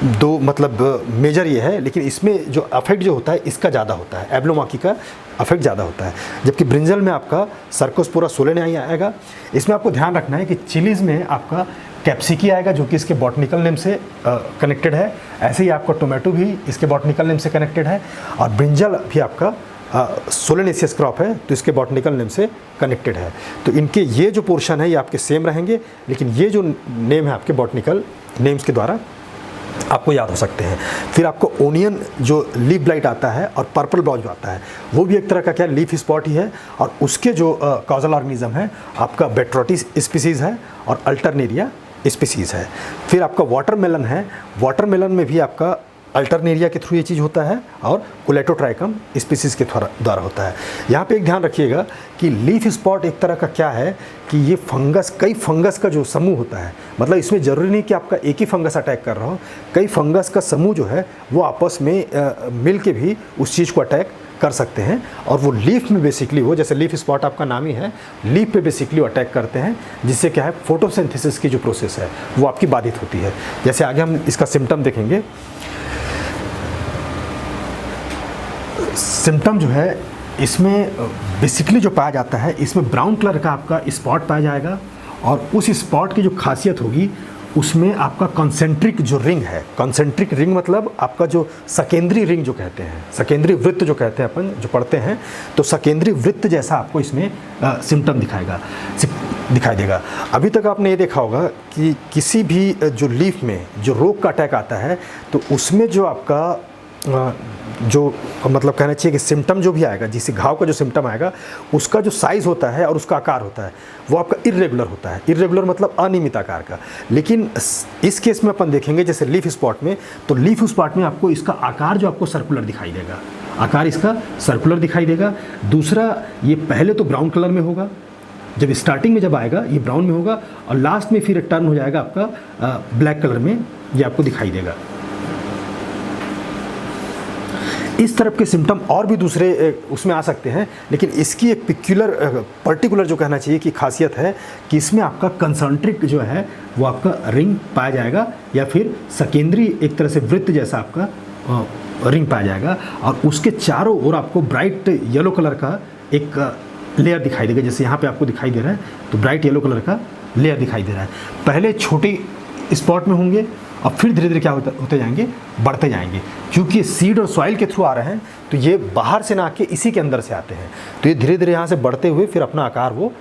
दो मतलब मेजर ये है, लेकिन इसमें जो अफेक्ट जो होता है इसका ज़्यादा होता है, एब्लोमाकी का अफेक्ट ज़्यादा होता है। जबकि ब्रिंजल में आपका सर्कोस्पोरा सोलेनाई आएगा। इसमें आपको ध्यान रखना है कि चिलीज़ में आपका कैप्सिकी आएगा जो कि इसके बॉटनिकल नेम से कनेक्टेड है। ऐसे ही आपका टोमेटो भी इसके बॉटनिकल नेम से कनेक्टेड है और ब्रिंजल भी आपका सोलेनेसियस क्रॉप है तो इसके बॉटनिकल नेम से कनेक्टेड है। तो इनके ये जो पोर्शन है ये आपके सेम रहेंगे, लेकिन ये जो नेम है आपके बॉटनिकल नेम्स के द्वारा आपको याद हो सकते हैं। फिर आपको ओनियन जो लीफ ब्लाइट आता है और पर्पल ब्लॉट जो आता है वो भी एक तरह का क्या लीफ स्पॉट ही है, और उसके जो कॉजल ऑर्गेनिज्म है आपका बेट्रोटिस स्पीसीज़ है और अल्टरनेरिया स्पीसीज़ है। फिर आपका वाटरमेलन है, वाटरमेलन में भी आपका अल्टरनेरिया के थ्रू ये चीज़ होता है और कोलेटोट्राइकम स्पीसीज़ के द्वारा होता है। यहाँ पे एक ध्यान रखिएगा कि लीफ स्पॉट एक तरह का क्या है कि ये फंगस, कई फंगस का जो समूह होता है, मतलब इसमें ज़रूरी नहीं कि आपका एक ही फंगस अटैक कर रहा हो, कई फंगस का समूह जो है वो आपस में मिल के भी उस चीज़ को अटैक कर सकते हैं, और वो लीफ में बेसिकली वो, जैसे लीफ स्पॉट आपका नाम ही है, लीफ पे बेसिकली वो अटैक करते हैं, जिससे क्या है फोटोसिंथेसिस की जो प्रोसेस है वो आपकी बाधित होती है। जैसे आगे हम इसका सिम्टम देखेंगे। सिम्टम जो है इसमें बेसिकली जो पाया जाता है, इसमें ब्राउन कलर का आपका स्पॉट पाया जाएगा, और उस स्पॉट की जो खासियत होगी उसमें आपका कॉन्सेंट्रिक जो रिंग है, कॉन्सेंट्रिक रिंग मतलब आपका जो सकेंद्री रिंग जो कहते हैं, सकेंद्री वृत्त जो कहते हैं अपन जो पढ़ते हैं, तो सकेंद्री वृत्त जैसा आपको इसमें सिम्टम दिखाई देगा। अभी तक आपने ये देखा होगा कि किसी भी जो लीफ में जो रोग का अटैक आता है तो उसमें जो आपका जो मतलब कहना चाहिए कि सिम्टम जो भी आएगा, जिस घाव का जो सिम्टम आएगा उसका जो साइज़ होता है और उसका आकार होता है वो आपका इर्रेगुलर होता है। इर्रेगुलर मतलब अनियमित आकार का। लेकिन इस केस में अपन देखेंगे जैसे लीफ स्पॉट में, तो लीफ स्पॉट में आपको इसका आकार जो आपको सर्कुलर दिखाई देगा, आकार इसका सर्कुलर दिखाई देगा। दूसरा, ये पहले तो ब्राउन कलर में होगा, जब स्टार्टिंग में जब आएगा ये ब्राउन में होगा, और लास्ट में फिर टर्न हो जाएगा आपका ब्लैक कलर में, ये आपको दिखाई देगा। इस तरफ के सिम्टम और भी दूसरे उसमें आ सकते हैं, लेकिन इसकी एक पर्टिकुलर जो कहना चाहिए कि खासियत है कि इसमें आपका कंसंट्रिक जो है वो आपका रिंग पाया जाएगा, या फिर सकेंद्री एक तरह से वृत्त जैसा आपका रिंग पाया जाएगा, और उसके चारों ओर आपको ब्राइट येलो कलर का एक लेयर दिखाई देगा। जैसे यहाँ पे आपको दिखाई दे रहा है, तो ब्राइट येलो कलर का लेयर दिखाई दे रहा है। पहले छोटे स्पॉट में होंगे और फिर धीरे धीरे क्या होते जाएंगे, बढ़ते जाएंगे। क्योंकि सीड और सॉइल के थ्रू आ रहे हैं तो ये बाहर से ना आके इसी के अंदर से आते हैं, तो ये धीरे धीरे यहाँ से बढ़ते हुए फिर अपना आकार वो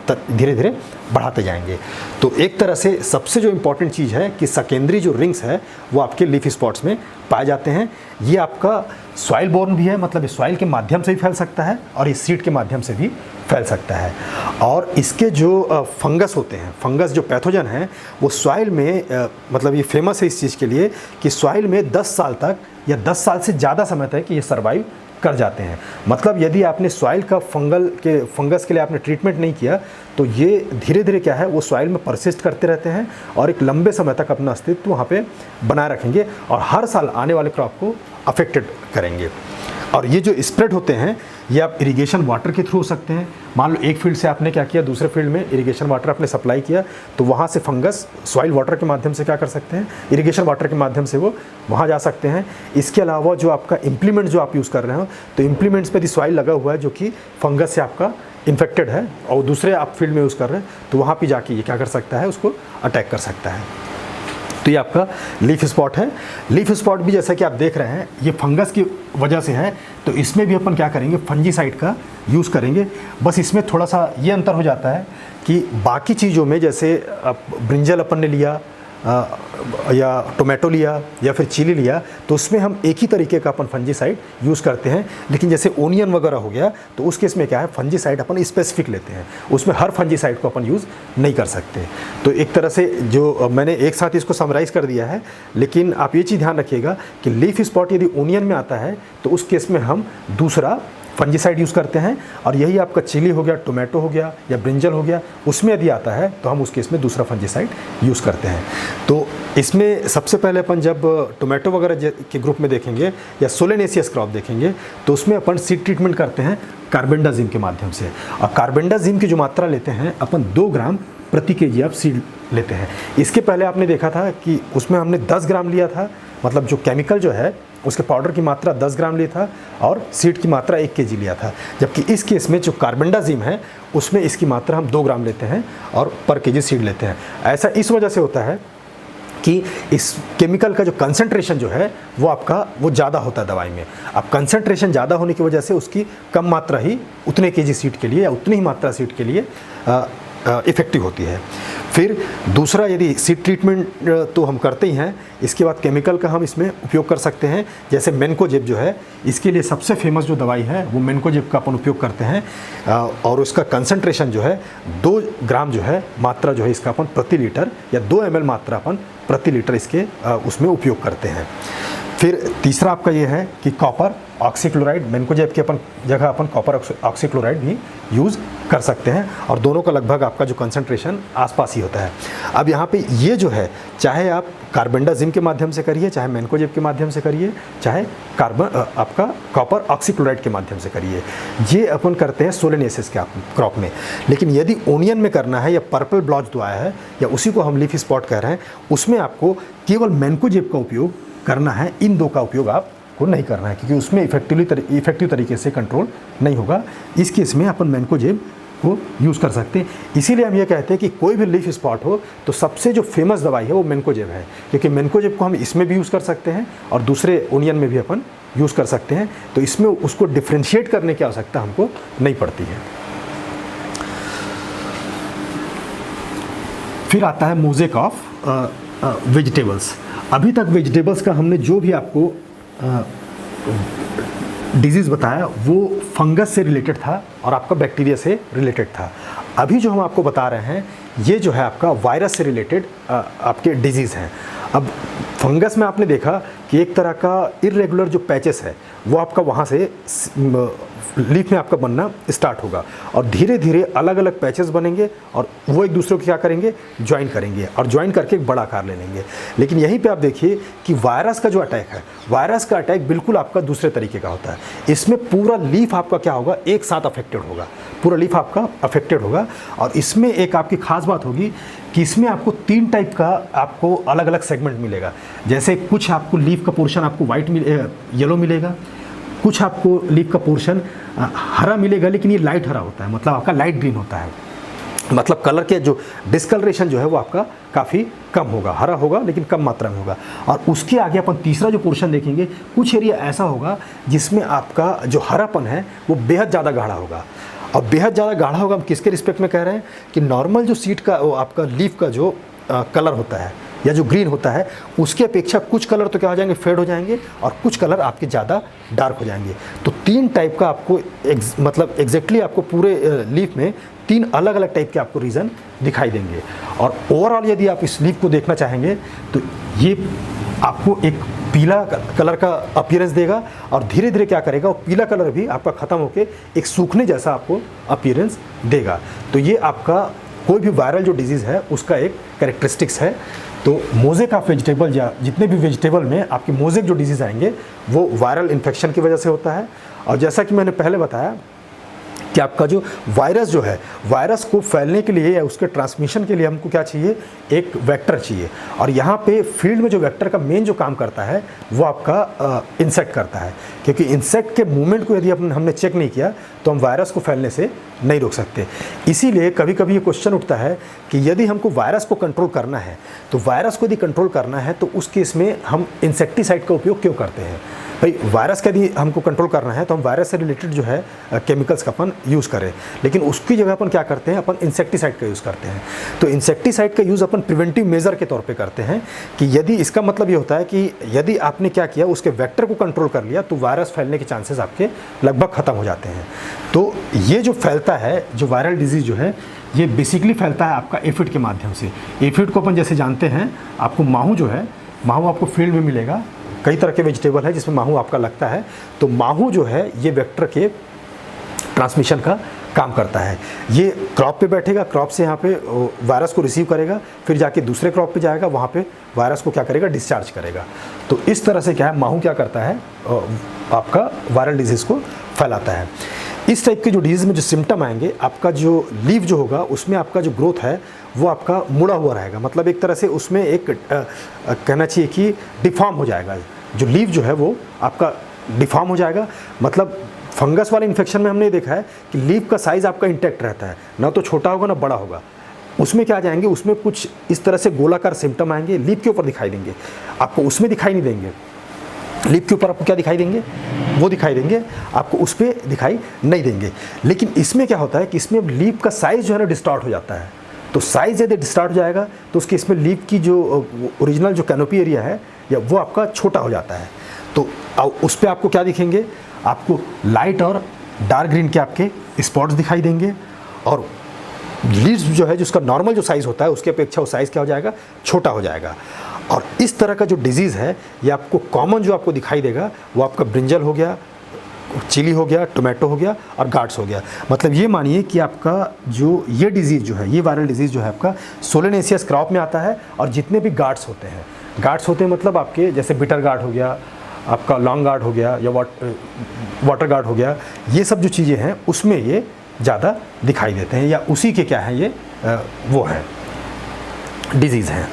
धीरे धीरे बढ़ाते जाएंगे। तो एक तरह से सबसे जो इम्पॉर्टेंट चीज़ है कि सेकेंडरी जो रिंग्स है वो आपके लीफी स्पॉट्स में पाए जाते हैं। ये आपका सॉइल बोर्न भी है, मतलब इस सॉइल के माध्यम से भी फैल सकता है और इस सीड के माध्यम से भी फैल सकता है। और इसके जो फंगस होते हैं, फंगस जो पैथोजन हैं, वो सॉइल में मतलब ये फेमस है इस चीज़ के लिए कि सॉइल में 10 साल तक या 10 साल से ज़्यादा समय तक ये सर्वाइव कर जाते हैं। मतलब यदि आपने सॉइल का फंगस के लिए आपने ट्रीटमेंट नहीं किया तो ये धीरे धीरे क्या है वो सॉइल में परसिस्ट करते रहते हैं और एक लंबे समय तक अपना अस्तित्व वहाँ पे बनाए रखेंगे और हर साल आने वाले क्रॉप को अफेक्टेड करेंगे। और ये जो स्प्रेड होते हैं ये आप इरिगेशन वाटर के थ्रू हो सकते हैं। मान लो एक फील्ड से आपने क्या किया, दूसरे फील्ड में इरिगेशन वाटर आपने सप्लाई किया, तो वहाँ से फंगस सॉइल वाटर के माध्यम से क्या कर सकते हैं, इरिगेशन वाटर के माध्यम से वो वहाँ जा सकते हैं। इसके अलावा जो आपका इम्प्लीमेंट जो आप यूज़ कर रहे हो, तो इम्प्लीमेंट्स पे भी सॉइल लगा हुआ है जो कि फंगस से आपका इन्फेक्टेड है और दूसरे आप फील्ड में यूज़ कर रहे हैं, तो वहाँ पर जाके ये क्या कर सकता है, उसको अटैक कर सकता है। तो ये आपका लीफ स्पॉट है। लीफ स्पॉट भी जैसा कि आप देख रहे हैं ये फंगस की वजह से है, तो इसमें भी अपन क्या करेंगे, फंजीसाइड का यूज़ करेंगे। बस इसमें थोड़ा सा ये अंतर हो जाता है कि बाकी चीज़ों में जैसे ब्रिंजल अपन ने लिया या टोमेटो लिया या फिर चिली लिया, तो उसमें हम एक ही तरीके का अपन फंजीसाइड यूज़ करते हैं। लेकिन जैसे ओनियन वगैरह हो गया तो उस केस में क्या है, फंजीसाइड अपन स्पेसिफिक लेते हैं, उसमें हर फंजीसाइड को अपन यूज़ नहीं कर सकते। तो एक तरह से जो मैंने एक साथ इसको समराइज़ कर दिया है, लेकिन आप ये चीज़ ध्यान रखिएगा कि लीफ स्पॉट यदि ओनियन में आता है तो उस केस में हम दूसरा फंजीसाइड यूज़ करते हैं, और यही आपका चिली हो गया, टोमेटो हो गया या ब्रिंजल हो गया, उसमें यदि आता है तो हम उस केस में दूसरा फंजीसाइड यूज़ करते हैं। तो इसमें सबसे पहले अपन जब टोमेटो वगैरह के ग्रुप में देखेंगे या सोलेनेसियस क्रॉप देखेंगे तो उसमें अपन सीड ट्रीटमेंट करते हैं कार्बेंडाजिम के माध्यम से, और कार्बेंडाजिम की जो मात्रा लेते हैं अपन 2 ग्राम प्रति केजी आप सीड लेते हैं। इसके पहले आपने देखा था कि उसमें हमने 10 ग्राम लिया था, मतलब जो केमिकल जो है उसके पाउडर की मात्रा 10 ग्राम लिया था और सीड की मात्रा 1 केजी लिया था। जबकि इस केस में जो कार्बेंडाजिम है उसमें इसकी मात्रा हम 2 ग्राम लेते हैं और पर केजी सीड लेते हैं। ऐसा इस वजह से होता है कि इस केमिकल का जो कंसंट्रेशन जो है वो आपका वो ज़्यादा होता है दवाई में। अब कंसंट्रेशन ज़्यादा होने की वजह से उसकी कम मात्रा ही उतने केजी सीड के लिए या उतनी ही मात्रा सीड के लिए इफ़ेक्टिव होती है। फिर दूसरा, यदि सीड ट्रीटमेंट तो हम करते ही हैं, इसके बाद केमिकल का हम इसमें उपयोग कर सकते हैं। जैसे मेनकोजेब जो है, इसके लिए सबसे फेमस जो दवाई है वो मेनकोजेब का अपन उपयोग करते हैं, और उसका कंसंट्रेशन जो है 2 ग्राम जो है मात्रा जो है इसका अपन प्रति लीटर, या 2 ml मात्रा अपन प्रति लीटर इसके उसमें उपयोग करते हैं। फिर तीसरा आपका ये है कि कॉपर ऑक्सीक्लोराइड, मेनकोजेब के अपन जगह अपन कॉपर ऑक्सीक्लोराइड भी यूज़ कर सकते हैं, और दोनों का लगभग आपका जो कंसंट्रेशन आसपास ही होता है। अब यहाँ पे ये जो है, चाहे आप कार्बेंडाजिम के माध्यम से करिए, चाहे मेनकोजेब के माध्यम से करिए, चाहे आपका कॉपर ऑक्सीक्लोराइड के माध्यम से करिए, ये अपन करते हैं सोलेनेसिस के क्रॉप में। लेकिन यदि ओनियन में करना है, या पर्पल ब्लॉच जो आया है, या उसी को हम लीफी स्पॉट कह रहे हैं, उसमें आपको केवल मेनकोजेब का उपयोग करना है। इन 2 का उपयोग आपको नहीं करना है, क्योंकि उसमें इफेक्टिव तरीके से कंट्रोल नहीं होगा। इस केस में अपन मेनकोजेब को यूज़ कर सकते हैं। इसीलिए हम ये कहते हैं कि कोई भी लीफ स्पॉट हो तो सबसे जो फेमस दवाई है वो मेनकोजेब है, क्योंकि मेनकोजेब को हम इसमें भी यूज़ कर सकते हैं और दूसरे ओनियन में भी अपन यूज़ कर सकते हैं। तो इसमें उसको डिफ्रेंशिएट करने की आवश्यकता हमको नहीं पड़ती है। फिर आता है मोज़ेक ऑफ वेजिटेबल्स। अभी तक वेजिटेबल्स का हमने जो भी आपको डिजीज़ बताया वो फंगस से रिलेटेड था और आपका बैक्टीरिया से रिलेटेड था। अभी जो हम आपको बता रहे हैं ये जो है आपका वायरस से रिलेटेड आपके डिजीज़ हैं। अब फंगस में आपने देखा कि एक तरह का इर्रेगुलर जो पैचेस है वो आपका वहाँ से लीफ में आपका बनना स्टार्ट होगा, और धीरे धीरे अलग अलग पैचेस बनेंगे और वो एक दूसरे को क्या करेंगे, ज्वाइन करेंगे, और ज्वाइन करके एक बड़ा आकार ले लेंगे। लेकिन यहीं पे आप देखिए कि वायरस का जो अटैक है, वायरस का अटैक बिल्कुल आपका दूसरे तरीके का होता है। इसमें पूरा लीफ आपका क्या होगा, एक साथ अफेक्टेड होगा, पूरा लीफ आपका अफेक्टेड होगा। और इसमें एक आपकी खास बात होगी कि इसमें आपको 3 टाइप का आपको अलग अलग सेगमेंट मिलेगा। जैसे कुछ आपको लीफ का पोर्शन आपको येलो मिलेगा, कुछ आपको लीफ का पोर्शन हरा मिलेगा, लेकिन ये लाइट हरा होता है, मतलब आपका लाइट ग्रीन होता है, मतलब कलर के जो डिस्कलरेशन जो है वो आपका काफ़ी कम होगा, हरा होगा लेकिन कम मात्रा में होगा। और उसके आगे अपन तीसरा जो पोर्शन देखेंगे, कुछ एरिया ऐसा होगा जिसमें आपका जो हरापन है वो बेहद ज़्यादा गाढ़ा होगा। और बेहद ज़्यादा गाढ़ा होगा हम किसके रिस्पेक्ट में कह रहे हैं कि नॉर्मल जो सीड का वो आपका लीफ का जो कलर होता है या जो ग्रीन होता है उसकी अपेक्षा कुछ कलर तो क्या हो जाएंगे, फेड हो जाएंगे, और कुछ कलर आपके ज़्यादा डार्क हो जाएंगे। तो 3 टाइप का आपको मतलब एग्जैक्टली आपको पूरे लीफ में 3 अलग अलग टाइप के आपको रीज़न दिखाई देंगे। और ओवरऑल यदि आप इस लीफ को देखना चाहेंगे तो ये आपको एक पीला कलर का अपीयरेंस देगा, और धीरे धीरे क्या करेगा, वो पीला कलर भी आपका ख़त्म होकर एक सूखने जैसा आपको अपीयरेंस देगा। तो ये आपका कोई भी वायरल जो डिजीज़ है उसका एक कैरेक्टरिस्टिक्स है। तो मोज़ेक ऑफ वेजिटेबल या जितने भी वेजिटेबल में आपके मोज़ेक जो डिजीज़ आएंगे वो वायरल इन्फेक्शन की वजह से होता है। और जैसा कि मैंने पहले बताया कि आपका जो वायरस जो है, वायरस को फैलने के लिए या उसके ट्रांसमिशन के लिए हमको क्या चाहिए, एक वेक्टर चाहिए। और यहाँ पे फील्ड में जो वेक्टर का मेन जो काम करता है वो आपका इंसेक्ट करता है, क्योंकि इंसेक्ट के मूवमेंट को यदि हमने चेक नहीं किया तो हम वायरस को फैलने से नहीं रोक सकते। इसीलिए कभी कभी ये क्वेश्चन उठता है कि यदि हमको वायरस को कंट्रोल करना है, तो वायरस को यदि कंट्रोल करना है तो उस केस में हम इंसेक्टिसाइड का उपयोग क्यों करते हैं। भाई वायरस का यदि हमको कंट्रोल करना है तो हम वायरस से रिलेटेड जो है केमिकल्स का अपन यूज़ करें, लेकिन उसकी जगह अपन क्या करते हैं, अपन इंसेक्टिसाइड का यूज़ करते हैं। तो इंसेक्टिसाइड का यूज़ अपन प्रिवेंटिव मेजर के तौर पे करते हैं कि यदि इसका मतलब ये होता है कि यदि आपने क्या किया, उसके वेक्टर को कंट्रोल कर लिया तो वायरस फैलने के चांसेस आपके लगभग ख़त्म हो जाते हैं। तो ये जो फैलता है, जो वायरल डिजीज़ जो है, ये बेसिकली फैलता है आपका एफिड के माध्यम से। एफिड को अपन जैसे जानते हैं, आपको माहू जो है, माहू आपको फील्ड में मिलेगा, कई तरह के वेजिटेबल है जिसमें माहू आपका लगता है। तो माहू जो है ये वेक्टर के ट्रांसमिशन का काम करता है। ये क्रॉप पे बैठेगा, क्रॉप से यहाँ पे वायरस को रिसीव करेगा, फिर जाके दूसरे क्रॉप पे जाएगा, वहाँ पे वायरस को क्या करेगा, डिस्चार्ज करेगा। तो इस तरह से क्या है, माहू क्या करता है, आपका वायरल डिजीज़ को फैलाता है। इस टाइप के जो डिजीज़ में जो सिम्टम आएंगे, आपका जो लीफ जो होगा उसमें आपका जो ग्रोथ है वो आपका मुड़ा हुआ रहेगा, मतलब एक तरह से उसमें एक कहना चाहिए कि डिफॉर्म हो जाएगा। जो लीफ जो है वो आपका डिफॉर्म हो जाएगा। मतलब फंगस वाले इन्फेक्शन में हमने देखा है कि लीफ का साइज़ आपका इंटैक्ट रहता है, ना तो छोटा होगा ना बड़ा होगा। उसमें क्या जाएंगे, उसमें कुछ इस तरह से गोलाकार सिम्टम आएंगे, लीफ के ऊपर दिखाई देंगे, आपको उसमें दिखाई नहीं देंगे। लीफ के ऊपर आपको क्या दिखाई देंगे, वो दिखाई देंगे, आपको उस पर दिखाई नहीं देंगे। लेकिन इसमें क्या होता है कि इसमें लीफ का साइज़ जो है ना डिस्टॉर्ट हो जाता है। तो साइज़ यदि स्टार्ट हो जाएगा तो उसके इसमें लीफ की जो ओरिजिनल जो कैनोपी एरिया है या वो आपका छोटा हो जाता है। तो उस पर आपको क्या दिखेंगे, आपको लाइट और डार्क ग्रीन के आपके स्पॉट्स दिखाई देंगे, और लीव्स जो है जिसका नॉर्मल जो साइज़ होता है उसके अपेक्षा वो साइज़ क्या हो जाएगा, छोटा हो जाएगा। और इस तरह का जो डिजीज़ है ये आपको कॉमन जो आपको दिखाई देगा वो आपका ब्रिंजल हो गया, चिली हो गया, टोमेटो हो गया और गार्ड्स हो गया। मतलब ये मानिए कि आपका जो ये डिजीज़ जो है, ये वायरल डिजीज़ जो है आपका सोलेनेसियस क्रॉप में आता है। और जितने भी गार्ड्स होते हैं मतलब आपके जैसे बिटर गार्ड हो गया, आपका लॉन्ग गार्ड हो गया या वाटर गार्ड हो गया, ये सब जो चीज़ें हैं उसमें ये ज़्यादा दिखाई देते हैं, या उसी के क्या है ये वो है डिजीज़ हैं।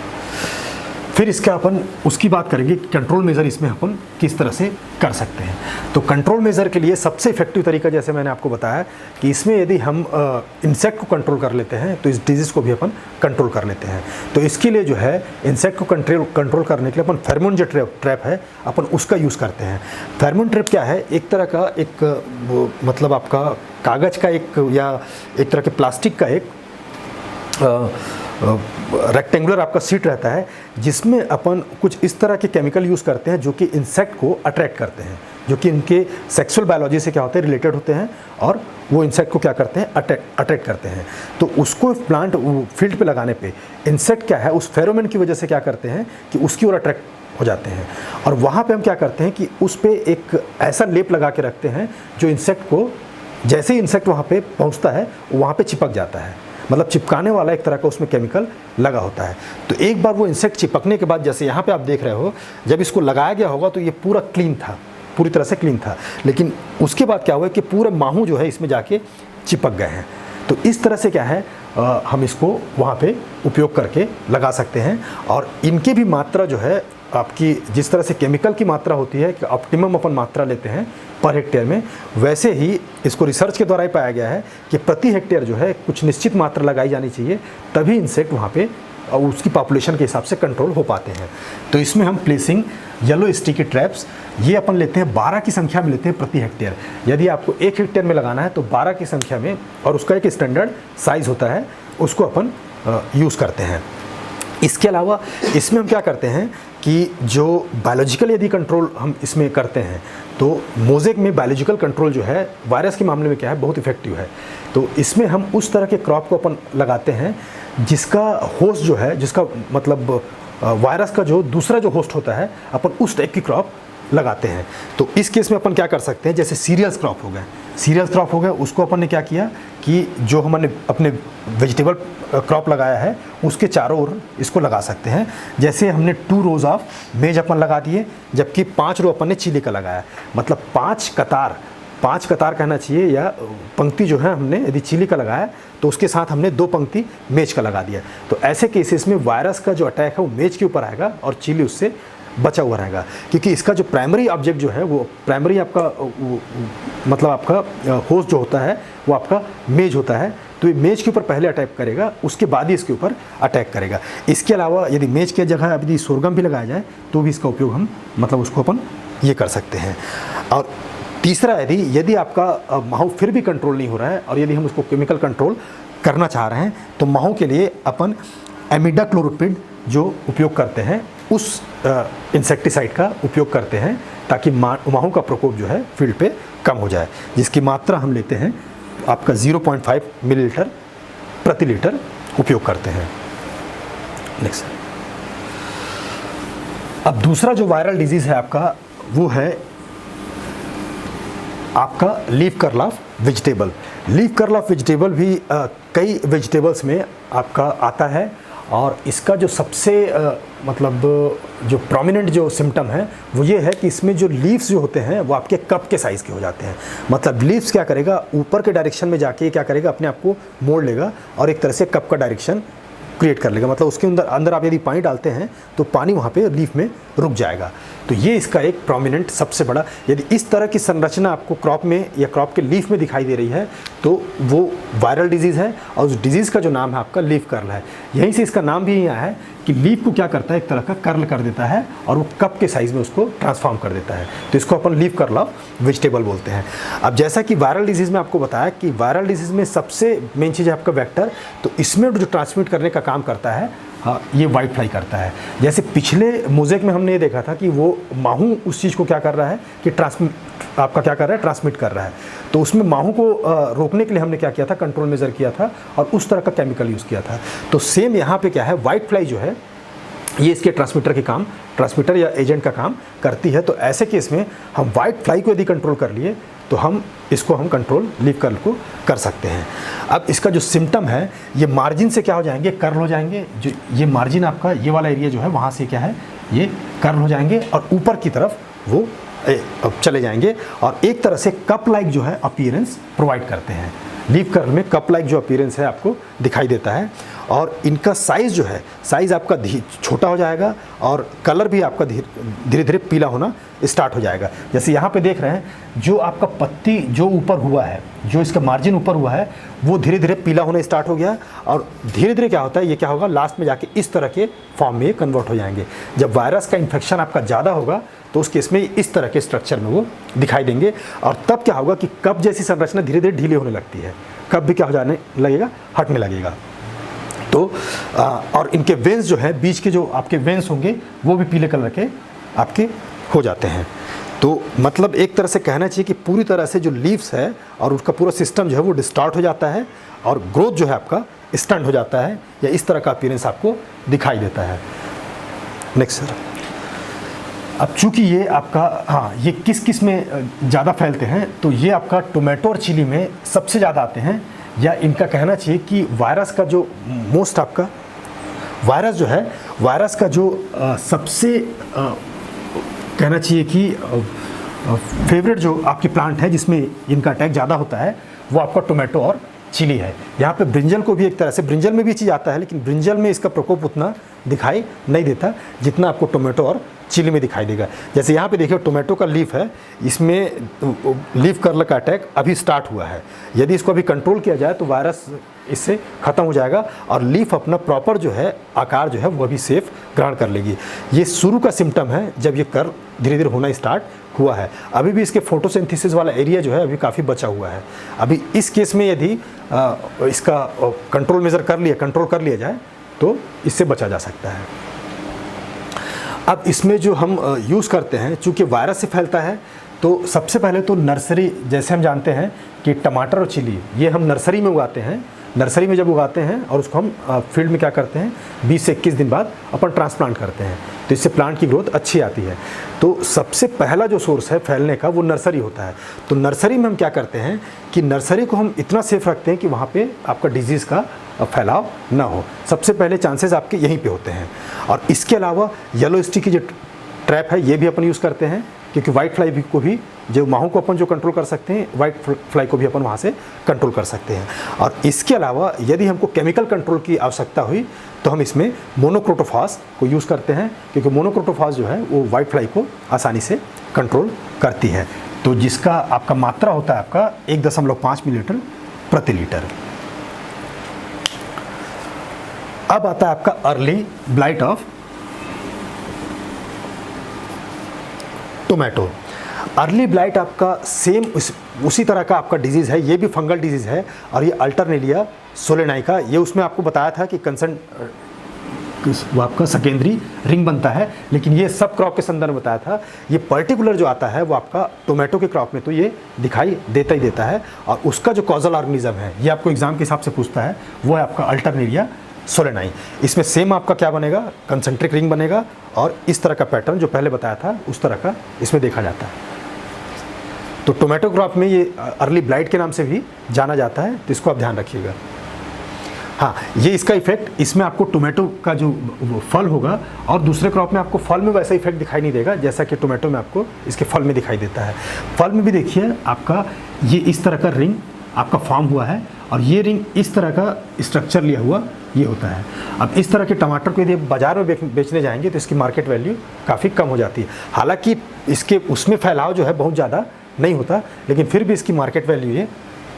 फिर इसका अपन उसकी बात करेंगे कि कंट्रोल मेज़र इसमें अपन किस तरह से कर सकते हैं। तो कंट्रोल मेज़र के लिए सबसे इफेक्टिव तरीका जैसे मैंने आपको बताया कि इसमें यदि हम इंसेक्ट को कंट्रोल कर लेते हैं तो इस डिजीज़ को भी अपन कंट्रोल कर लेते हैं। तो इसके लिए जो है इंसेक्ट को कंट्रोल करने के लिए अपन फेरोमोन जो ट्रैप है अपन उसका यूज़ करते हैं। फेरोमोन ट्रैप क्या है, एक तरह का एक मतलब आपका कागज़ का या एक तरह के प्लास्टिक का एक रेक्टेंगुलर आपका सीट रहता है, जिसमें अपन कुछ इस तरह के केमिकल यूज़ करते हैं जो कि इंसेक्ट को अट्रैक्ट करते हैं, जो कि इनके सेक्सुअल बायोलॉजी से क्या होते हैं, रिलेटेड होते हैं, और वो इंसेक्ट को क्या करते हैं, अट्रैक्ट करते हैं। तो उसको प्लांट फील्ड पे लगाने पे इंसेक्ट क्या है उस फेरोमोन की वजह से क्या करते हैं कि उसकी ओर अट्रैक्ट हो जाते हैं। और वहाँ पे हम क्या करते हैं कि उस पर एक ऐसा लेप लगा के रखते हैं जो इंसेक्ट को, जैसे ही इंसेक्ट वहाँ पे पहुँचता है वहाँ पे चिपक जाता है, मतलब चिपकाने वाला एक तरह का उसमें केमिकल लगा होता है। तो एक बार वो इंसेक्ट चिपकने के बाद, जैसे यहाँ पे आप देख रहे हो, जब इसको लगाया गया होगा तो ये पूरा क्लीन था, पूरी तरह से क्लीन था, लेकिन उसके बाद क्या हुआ कि पूरे माहू जो है इसमें जाके चिपक गए हैं। तो इस तरह से क्या है हम इसको वहाँ पे उपयोग करके लगा सकते हैं। और इनकी भी मात्रा जो है आपकी, जिस तरह से केमिकल की मात्रा होती है कि ऑप्टिमम अपन मात्रा लेते हैं पर हेक्टेयर में, वैसे ही इसको रिसर्च के द्वारा ही पाया गया है कि प्रति हेक्टेयर जो है कुछ निश्चित मात्रा लगाई जानी चाहिए, तभी इंसेक्ट वहाँ पे उसकी पॉपुलेशन के हिसाब से कंट्रोल हो पाते हैं। तो इसमें हम प्लेसिंग येलो स्टिकी ट्रैप्स ये अपन लेते हैं 12 की संख्या में लेते हैं प्रति हेक्टेयर। यदि आपको 1 हेक्टेयर में लगाना है तो 12 की संख्या में, और उसका एक स्टैंडर्ड साइज़ होता है, उसको अपन यूज़ करते हैं। इसके अलावा इसमें हम क्या करते हैं कि जो बायोलॉजिकल यदि कंट्रोल हम इसमें करते हैं तो मोज़ेक में बायोलॉजिकल कंट्रोल जो है वायरस के मामले में क्या है, बहुत इफेक्टिव है। तो इसमें हम उस तरह के क्रॉप को अपन लगाते हैं जिसका होस्ट जो है, जिसका मतलब वायरस का जो दूसरा जो होस्ट होता है, अपन उस टाइप की क्रॉप लगाते हैं। तो इस केस में अपन क्या कर सकते हैं, जैसे सीरियल्स क्रॉप हो गए, उसको अपन ने क्या किया कि जो हमने अपने वेजिटेबल क्रॉप लगाया है उसके चारों ओर इसको लगा सकते हैं। जैसे हमने 2 रोज़ ऑफ मेज अपन लगा दिए, जबकि 5 रो अपन ने चिली का लगाया, मतलब 5 कतार कहना चाहिए, या पंक्ति जो है हमने यदि चिली का लगाया तो उसके साथ हमने 2 पंक्ति मेज का लगा दिया। तो ऐसे केसेस में वायरस का जो अटैक है वो मेज के ऊपर आएगा और चिली उससे बचा हुआ रहेगा, क्योंकि इसका जो प्राइमरी ऑब्जेक्ट जो है वो प्राइमरी आपका मतलब आपका होस्ट जो होता है वो आपका मेज होता है। तो ये मेज के ऊपर पहले अटैक करेगा, उसके बाद ही इसके ऊपर अटैक करेगा। इसके अलावा यदि मेज की जगह यदि सोरगम भी लगाया जाए तो भी इसका उपयोग हम मतलब उसको अपन ये कर सकते हैं। और तीसरा, यदि आपका माहू फिर भी कंट्रोल नहीं हो रहा है और यदि हम उसको केमिकल कंट्रोल करना चाह रहे हैं तो माहू के लिए अपन एमिडाक्लोरोपिड जो उपयोग करते हैं उस इंसेक्टिसाइड का उपयोग करते हैं, ताकि माहू का प्रकोप जो है फील्ड पे कम हो जाए, जिसकी मात्रा हम लेते हैं आपका 0.5 मिलीलीटर प्रति लीटर उपयोग करते हैं। नेक्स्ट, अब दूसरा जो वायरल डिजीज़ है आपका वो है आपका leaf curl of vegetable. Leaf curl of vegetable भी कई वेजिटेबल्स में आपका आता है, और इसका जो सबसे मतलब जो प्रोमिनेंट जो सिम्टम है वो ये है कि इसमें जो लीव्स जो होते हैं वो आपके कप के साइज़ के हो जाते हैं। मतलब लीव्स क्या करेगा, ऊपर के डायरेक्शन में जाके क्या करेगा, अपने आप को मोड़ लेगा और एक तरह से कप का डायरेक्शन क्रिएट कर लेगा। मतलब उसके अंदर आप यदि पानी डालते हैं तो पानी वहाँ पे लीफ में रुक जाएगा। तो ये इसका एक प्रोमिनेंट सबसे बड़ा, यदि इस तरह की संरचना आपको क्रॉप में या क्रॉप के लीफ में दिखाई दे रही है तो वो वायरल डिजीज़ है, और उस डिजीज़ का जो नाम है आपका लीफ कर्ल है। यहीं से इसका नाम भी यहाँ है कि लीफ को क्या करता है, एक तरह का कर्ल कर देता है और वो कप के साइज़ में उसको ट्रांसफॉर्म कर देता है, तो इसको अपन लीफ कर्ल ऑफ वेजिटेबल बोलते हैं। अब जैसा कि वायरल डिजीज़ में आपको बताया कि वायरल डिजीज़ में सबसे मेन चीज़ है आपका वेक्टर, तो इसमें जो ट्रांसमिट करने का काम करता है ये वाइट फ्लाई करता है। जैसे पिछले मोज़ेक में हमने ये देखा था कि वो माहू उस चीज़ को क्या कर रहा है कि ट्रांसमिट कर रहा है, तो उसमें माहू को रोकने के लिए हमने क्या किया था, कंट्रोल मेजर किया था और उस तरह का केमिकल यूज़ किया था। तो सेम यहाँ पे क्या है, वाइट फ्लाई जो है ये इसके ट्रांसमीटर या एजेंट का काम करती है। तो ऐसे केस में हम वाइट फ्लाई को यदि कंट्रोल कर लिए तो हम इसको कंट्रोल लीफ कर्ल को कर सकते हैं। अब इसका जो सिम्टम है ये मार्जिन से क्या हो जाएंगे, कर्ल हो जाएंगे। जो ये मार्जिन आपका ये वाला एरिया जो है वहाँ से क्या है, ये कर्ल हो जाएंगे और ऊपर की तरफ वो चले जाएंगे और एक तरह से कप लाइक जो है अपीयरेंस प्रोवाइड करते हैं। लीफ कर्ल में कप लाइक जो अपीयरेंस है आपको दिखाई देता है और इनका साइज़ जो है, साइज़ आपका छोटा हो जाएगा और कलर भी आपका धीरे धीरे पीला होना स्टार्ट हो जाएगा। जैसे यहाँ पे देख रहे हैं, जो आपका पत्ती जो ऊपर हुआ है, जो इसका मार्जिन ऊपर हुआ है वो धीरे धीरे पीला होना स्टार्ट हो गया और धीरे धीरे क्या होता है, ये क्या होगा, लास्ट में जाके इस तरह के फॉर्म में कन्वर्ट हो जाएंगे। जब वायरस का इन्फेक्शन आपका ज़्यादा होगा तो उस केस में इस तरह के स्ट्रक्चर में वो दिखाई देंगे और तब क्या होगा कि कप जैसी संरचना धीरे धीरे ढीली होने लगती है, कप भी क्या हो जाने लगेगा, हटने लगेगा। तो और इनके वेंस जो है, बीच के जो आपके वेंस होंगे वो भी पीले कलर के आपके हो जाते हैं। तो मतलब एक तरह से कहना चाहिए कि पूरी तरह से जो लीव्स है और उसका पूरा सिस्टम जो है वो डिस्टॉर्ट हो जाता है और ग्रोथ जो है आपका स्टंट हो जाता है या इस तरह का अपीयरेंस आपको दिखाई देता है। Next sir. अब चूंकि ये आपका ये किस में ज़्यादा फैलते हैं, तो ये आपका टोमेटो और चिली में सबसे ज़्यादा आते हैं, या इनका कहना चाहिए कि वायरस का जो मोस्ट आपका वायरस जो है, वायरस का जो सबसे कहना चाहिए कि फेवरेट जो आपकी प्लांट है जिसमें इनका अटैक ज़्यादा होता है वो आपका टोमेटो और चिली है। यहाँ पे ब्रिंजल को भी एक तरह से, ब्रिंजल में भी चीज़ आता है लेकिन ब्रिंजल में इसका प्रकोप उतना दिखाई नहीं देता जितना आपको टोमेटो और चिली में दिखाई देगा। जैसे यहाँ पे देखिए टोमेटो का लीफ है, इसमें लीफ कर्ल का अटैक अभी स्टार्ट हुआ है। यदि इसको अभी कंट्रोल किया जाए तो वायरस इससे ख़त्म हो जाएगा और लीफ अपना प्रॉपर जो है आकार जो है वो अभी सेफ ग्रहण कर लेगी। ये शुरू का सिम्टम है जब ये कर्ल धीरे धीरे होना स्टार्ट हुआ है। अभी भी इसके फोटोसिंथेसिस वाला एरिया जो है अभी काफ़ी बचा हुआ है। अभी इस केस में यदि इसका कंट्रोल कर लिया जाए तो इससे बचा जा सकता है। अब इसमें जो हम यूज़ करते हैं, चूँकि वायरस से फैलता है, तो सबसे पहले तो नर्सरी, जैसे हम जानते हैं कि टमाटर और चिली ये हम नर्सरी में उगाते हैं। नर्सरी में जब उगाते हैं और उसको हम फील्ड में क्या करते हैं, 20 से 21 दिन बाद अपन ट्रांसप्लांट करते हैं, तो इससे प्लांट की ग्रोथ अच्छी आती है। तो सबसे पहला जो सोर्स है फैलने का वो नर्सरी होता है। तो नर्सरी में हम क्या करते हैं कि नर्सरी को हम इतना सेफ रखते हैं कि वहाँ पे आपका डिजीज़ का फैलाव ना हो। सबसे पहले चांसेस आपके यहीं पे होते हैं। और इसके अलावा येलो स्टिक की जो ट्रैप है ये भी अपन यूज़ करते हैं, क्योंकि वाइट फ्लाई को भी, जो माहू को अपन जो कंट्रोल कर सकते हैं, वाइट फ्लाई को भी अपन वहाँ से कंट्रोल कर सकते हैं। और इसके अलावा यदि हमको केमिकल कंट्रोल की आवश्यकता हुई तो हम इसमें मोनोक्रोटोफॉस को यूज़ करते हैं, क्योंकि मोनोक्रोटोफॉस जो है वो वाइट फ्लाई को आसानी से कंट्रोल करती है। तो जिसका आपका मात्रा होता है आपका 1.5 मिलीलीटर प्रति लीटर। अब आता है आपका early blight of tomato. Early blight आपका सेम उसी तरह का आपका डिजीज़ है, ये भी फंगल डिजीज़ है और ये अल्टरनेरिया सोलेनाई का, ये उसमें आपको बताया था कि वो आपका सेकेंडरी रिंग बनता है, लेकिन ये सब क्रॉप के संदर्भ में बताया था। ये पर्टिकुलर जो आता है वो आपका टोमेटो के क्रॉप में तो ये दिखाई देता ही देता है और उसका जो कॉजल ऑर्गेनिज्म है ये आपको एग्जाम के हिसाब से पूछता है, वो है आपका अल्टरनेरिया सोलेनाई। इसमें सेम आपका क्या बनेगा, कंसेंट्रिक रिंग बनेगा और इस तरह का पैटर्न जो पहले बताया था उस तरह का इसमें देखा जाता है। तो टोमेटो क्रॉप में ये अर्ली ब्लाइट के नाम से भी जाना जाता है, तो इसको आप ध्यान रखिएगा। हाँ, ये इसका इफेक्ट, इसमें आपको टोमेटो का जो फल होगा और दूसरे क्रॉप में आपको फल में वैसा इफेक्ट दिखाई नहीं देगा जैसा कि टोमेटो में आपको इसके फल में दिखाई देता है। फल में भी देखिए आपका ये इस तरह का रिंग आपका फॉर्म हुआ है और ये रिंग इस तरह का स्ट्रक्चर लिया हुआ ये होता है। अब इस तरह के टमाटर को यदि बाज़ार में बेचने जाएंगे तो इसकी मार्केट वैल्यू काफ़ी कम हो जाती है। हालांकि इसके उसमें फैलाव जो है बहुत ज़्यादा नहीं होता, लेकिन फिर भी इसकी मार्केट वैल्यू ये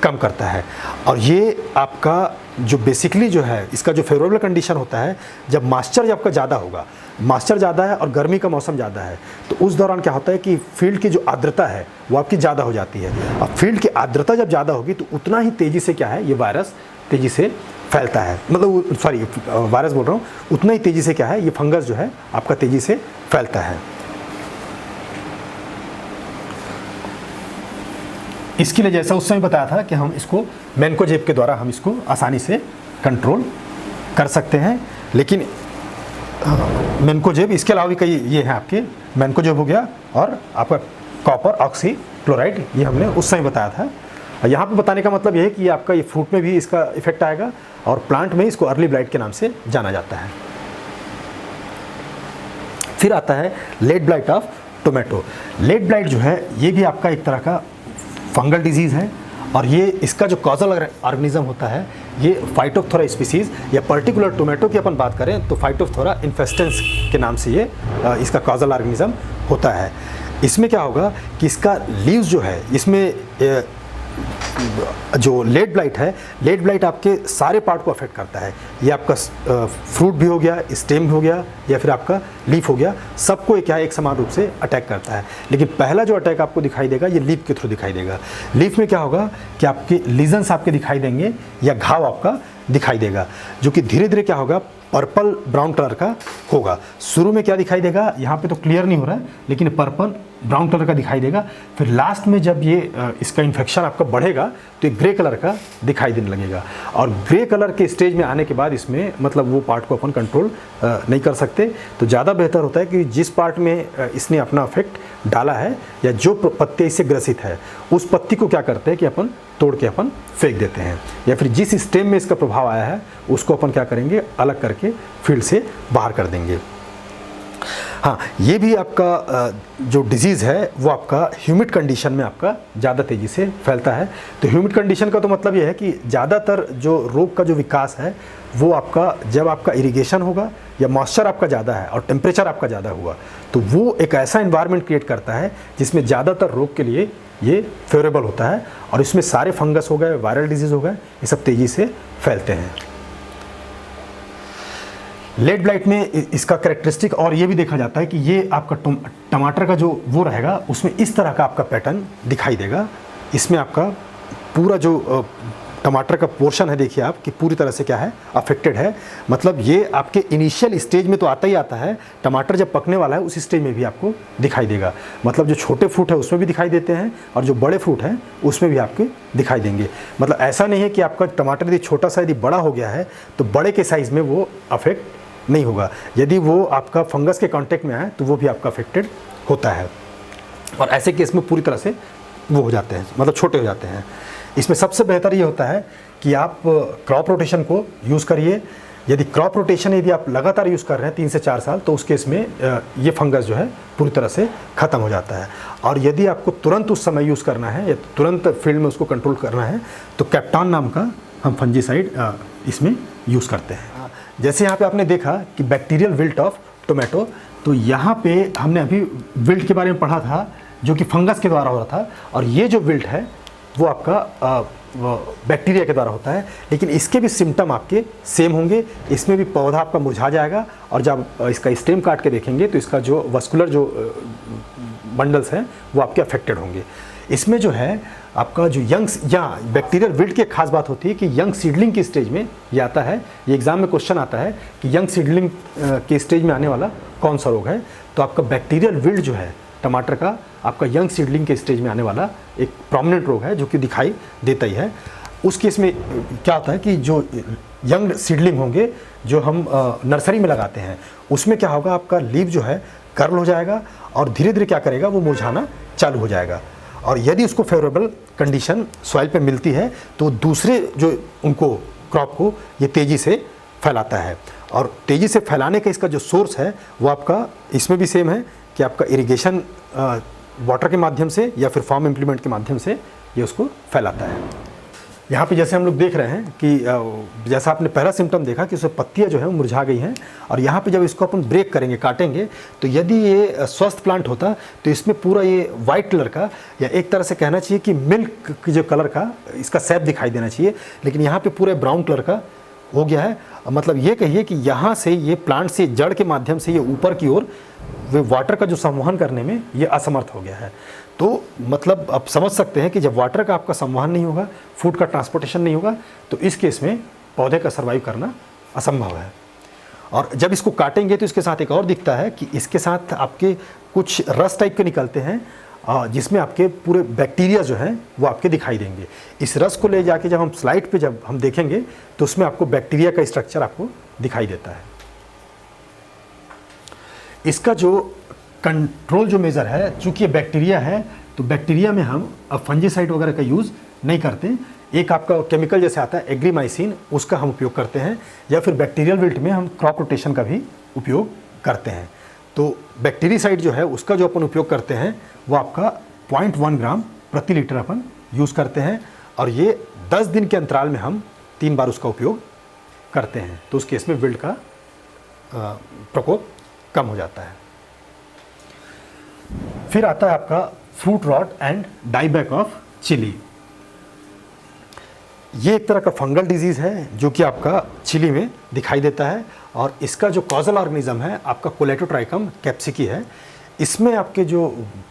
कम करता है। और ये आपका जो बेसिकली जो है इसका जो फेवरेबल कंडीशन होता है, जब मॉइस्चर आपका ज़्यादा होगा, मॉइस्चर ज़्यादा है और गर्मी का मौसम ज़्यादा है, तो उस दौरान क्या होता है कि फील्ड की जो आर्द्रता है वो आपकी ज़्यादा हो जाती है। अब फील्ड की आर्द्रता जब ज़्यादा होगी तो उतना ही तेज़ी से क्या है ये वायरस तेज़ी से फैलता है, मतलब सॉरी वायरस बोल रहा हूँ, उतना ही तेज़ी से क्या है ये फंगस जो है आपका तेज़ी से फैलता है। इसके लिए जैसा उस समय बताया था कि हम इसको मैनकोजेब के द्वारा हम इसको आसानी से कंट्रोल कर सकते हैं। लेकिन मैनकोजेब इसके अलावा भी कई ये हैं आपके, मैनकोजेब हो गया और आपका कॉपर ऑक्सी क्लोराइड, ये हमने उस समय बताया था। यहाँ पे बताने का मतलब ये है कि आपका ये फ्रूट में भी इसका इफेक्ट आएगा और प्लांट में इसको अर्ली ब्लाइट के नाम से जाना जाता है। फिर आता है late blight of tomato. Late blight जो है ये भी आपका एक तरह का फंगल डिजीज़ है और ये इसका जो कॉजल ऑर्गेनिज्म होता है ये फाइटोप्थोरा स्पीसीज़ या पर्टिकुलर टोमेटो की अपन बात करें तो फाइटोप्थोरा इन्फेस्टेंस के नाम से ये इसका कॉजल ऑर्गेनिज्म होता है। इसमें क्या होगा कि इसका लीव्स जो है इसमें जो लेट ब्लाइट है, लेट ब्लाइट आपके सारे पार्ट को अफेक्ट करता है। ये आपका फ्रूट भी हो गया, स्टेम भी हो गया या फिर आपका लीफ हो गया, सबको क्या है एक समान रूप से अटैक करता है। लेकिन पहला जो अटैक आपको दिखाई देगा ये लीफ के थ्रू दिखाई देगा। लीफ में क्या होगा कि आपके लीजन्स आपके दिखाई देंगे या घाव आपका दिखाई देगा, जो कि धीरे धीरे क्या होगा पर्पल ब्राउन कलर का होगा। शुरू में क्या दिखाई देगा यहाँ पे तो क्लियर नहीं हो रहा है, लेकिन पर्पल ब्राउन कलर का दिखाई देगा। फिर लास्ट में जब ये इसका इन्फेक्शन आपका बढ़ेगा तो ये ग्रे कलर का दिखाई देने लगेगा। और ग्रे कलर के स्टेज में आने के बाद इसमें मतलब वो पार्ट को अपन कंट्रोल नहीं कर सकते, तो ज़्यादा बेहतर होता है कि जिस पार्ट में इसने अपना इफेक्ट डाला है या जो पत्ते इससे ग्रसित है उस पत्ती को क्या करते हैं कि अपन तोड़ के अपन फेंक देते हैं, या फिर जिस स्टेम में इसका प्रभाव आया है उसको अपन क्या करेंगे अलग करके फील्ड से बाहर कर देंगे। हाँ, ये भी आपका जो डिजीज़ है वो आपका ह्यूमिड कंडीशन में आपका ज़्यादा तेज़ी से फैलता है। तो ह्यूमिड कंडीशन का तो मतलब ये है कि ज़्यादातर जो रोग का जो विकास है वो आपका जब आपका इरिगेशन होगा या मॉइस्चर आपका ज़्यादा है और टेम्परेचर आपका ज़्यादा हुआ तो वो एक ऐसा एनवायरनमेंट क्रिएट करता है जिसमें ज़्यादातर रोग के लिए ये फेवरेबल होता है और इसमें सारे फंगस हो गए, वायरल डिजीज़ हो गए, ये सब तेज़ी से फैलते हैं। लेट ब्लाइट में इसका कैरेक्टरिस्टिक और ये भी देखा जाता है कि ये आपका टमाटर का जो वो रहेगा उसमें इस तरह का आपका पैटर्न दिखाई देगा। इसमें आपका पूरा जो टमाटर का पोर्शन है देखिए आप कि पूरी तरह से क्या है अफेक्टेड है। मतलब ये आपके इनिशियल स्टेज में तो आता ही आता है, टमाटर जब पकने वाला है उस स्टेज में भी आपको दिखाई देगा। मतलब जो छोटे फ्रूट है उसमें भी दिखाई देते हैं और जो बड़े फ्रूट हैं उसमें भी आपके दिखाई देंगे। मतलब ऐसा नहीं है कि आपका टमाटर यदि छोटा सा यदि बड़ा हो गया है तो बड़े के साइज़ में वो अफेक्ट नहीं होगा, यदि वो आपका फंगस के कांटेक्ट में आए तो वो भी आपका अफेक्टेड होता है। और ऐसे केस में पूरी तरह से वो हो जाते हैं, मतलब छोटे हो जाते हैं। इसमें सबसे बेहतर ये होता है कि आप क्रॉप रोटेशन को यूज़ करिए। यदि क्रॉप रोटेशन यदि आप लगातार यूज़ कर रहे हैं 3 से 4 साल तो उस केस में ये फंगस जो है पूरी तरह से ख़त्म हो जाता है। और यदि आपको तुरंत उस समय यूज़ करना है या तुरंत फील्ड में उसको कंट्रोल करना है तो कैप्टॉन नाम का हम फंजीसाइड इसमें यूज़ करते हैं। जैसे यहाँ पे आपने देखा कि बैक्टीरियल विल्ट ऑफ टोमेटो, तो यहाँ पे हमने अभी विल्ट के बारे में पढ़ा था जो कि फंगस के द्वारा हो रहा था, और ये जो विल्ट है वो आपका बैक्टीरिया के द्वारा होता है। लेकिन इसके भी सिम्टम आपके सेम होंगे। इसमें भी पौधा आपका मुरझा जाएगा और जब इसका स्टेम काट के देखेंगे तो इसका जो वस्कुलर जो बंडल्स हैं वो आपके अफेक्टेड होंगे। इसमें जो है आपका जो या बैक्टीरियल विल्ट की खास बात होती है कि यंग सीडलिंग की स्टेज में ये आता है। ये एग्जाम में क्वेश्चन आता है कि यंग सीडलिंग के स्टेज में आने वाला कौन सा रोग है, तो आपका बैक्टीरियल विल्ट जो है टमाटर का आपका यंग सीडलिंग के स्टेज में आने वाला एक प्रोमिनेंट रोग है जो कि दिखाई देता ही है। उस केस में क्या होता है कि जो यंग सीडलिंग होंगे जो हम नर्सरी में लगाते हैं उसमें क्या होगा आपका लीफ जो है कर्ल हो जाएगा और धीरे धीरे क्या करेगा वो मुरझाना चालू हो जाएगा। और यदि उसको फेवरेबल कंडीशन सॉइल पे मिलती है तो दूसरे जो उनको क्रॉप को ये तेज़ी से फैलाता है। और तेज़ी से फैलाने का इसका जो सोर्स है वो आपका इसमें भी सेम है कि आपका इरिगेशन वाटर के माध्यम से या फिर फार्म इम्प्लीमेंट के माध्यम से ये उसको फैलाता है। यहाँ पे जैसे हम लोग देख रहे हैं कि जैसा आपने पहला सिम्टम देखा कि उसमें पत्तियाँ जो है वो मुरझा गई हैं, और यहाँ पे जब इसको अपन ब्रेक करेंगे, काटेंगे, तो यदि ये स्वस्थ प्लांट होता तो इसमें पूरा ये वाइट कलर का, या एक तरह से कहना चाहिए कि मिल्क की जो कलर का इसका सैप दिखाई देना चाहिए, लेकिन यहाँ पे पूरे ब्राउन कलर का हो गया है। मतलब ये कहिए कि यहाँ से ये प्लांट से जड़ के माध्यम से ये ऊपर की ओर वे वाटर का जो संवहन करने में ये असमर्थ हो गया है। तो मतलब आप समझ सकते हैं कि जब वाटर का आपका संवहन नहीं होगा, फूड का ट्रांसपोर्टेशन नहीं होगा, तो इस केस में पौधे का सर्वाइव करना असंभव है। और जब इसको काटेंगे तो इसके साथ एक और दिखता है कि इसके साथ आपके कुछ रस टाइप के निकलते हैं, जिसमें आपके पूरे बैक्टीरिया जो हैं वो आपके दिखाई देंगे। इस रस को ले जाके जब हम स्लाइड पे जब हम देखेंगे तो उसमें आपको बैक्टीरिया का स्ट्रक्चर आपको दिखाई देता है। इसका जो कंट्रोल जो मेज़र है, चूँकि ये बैक्टीरिया है तो बैक्टीरिया में हम अब फंजीसाइड वगैरह का यूज़ नहीं करते। एक आपका केमिकल जैसे आता है एग्रीमाइसिन, उसका हम उपयोग करते हैं, या फिर बैक्टीरियल विल्ट में हम क्रॉप रोटेशन का भी उपयोग करते हैं। तो बैक्टीरिसाइड जो है उसका जो अपन उपयोग करते हैं वो आपका 0.1 ग्राम प्रति लीटर अपन यूज़ करते हैं, और ये 10 दिन के अंतराल में हम 3 बार उसका उपयोग करते हैं। तो उस केस में विल्ट का प्रकोप कम हो जाता है। फिर आता है आपका fruit rot and dieback of chilli. ये एक तरह का फंगल डिजीज़ है जो कि आपका चिली में दिखाई देता है, और इसका जो कॉजल ऑर्गेनिज्म है आपका कोलेटोट्राइकम कैप्सिकी है। इसमें आपके जो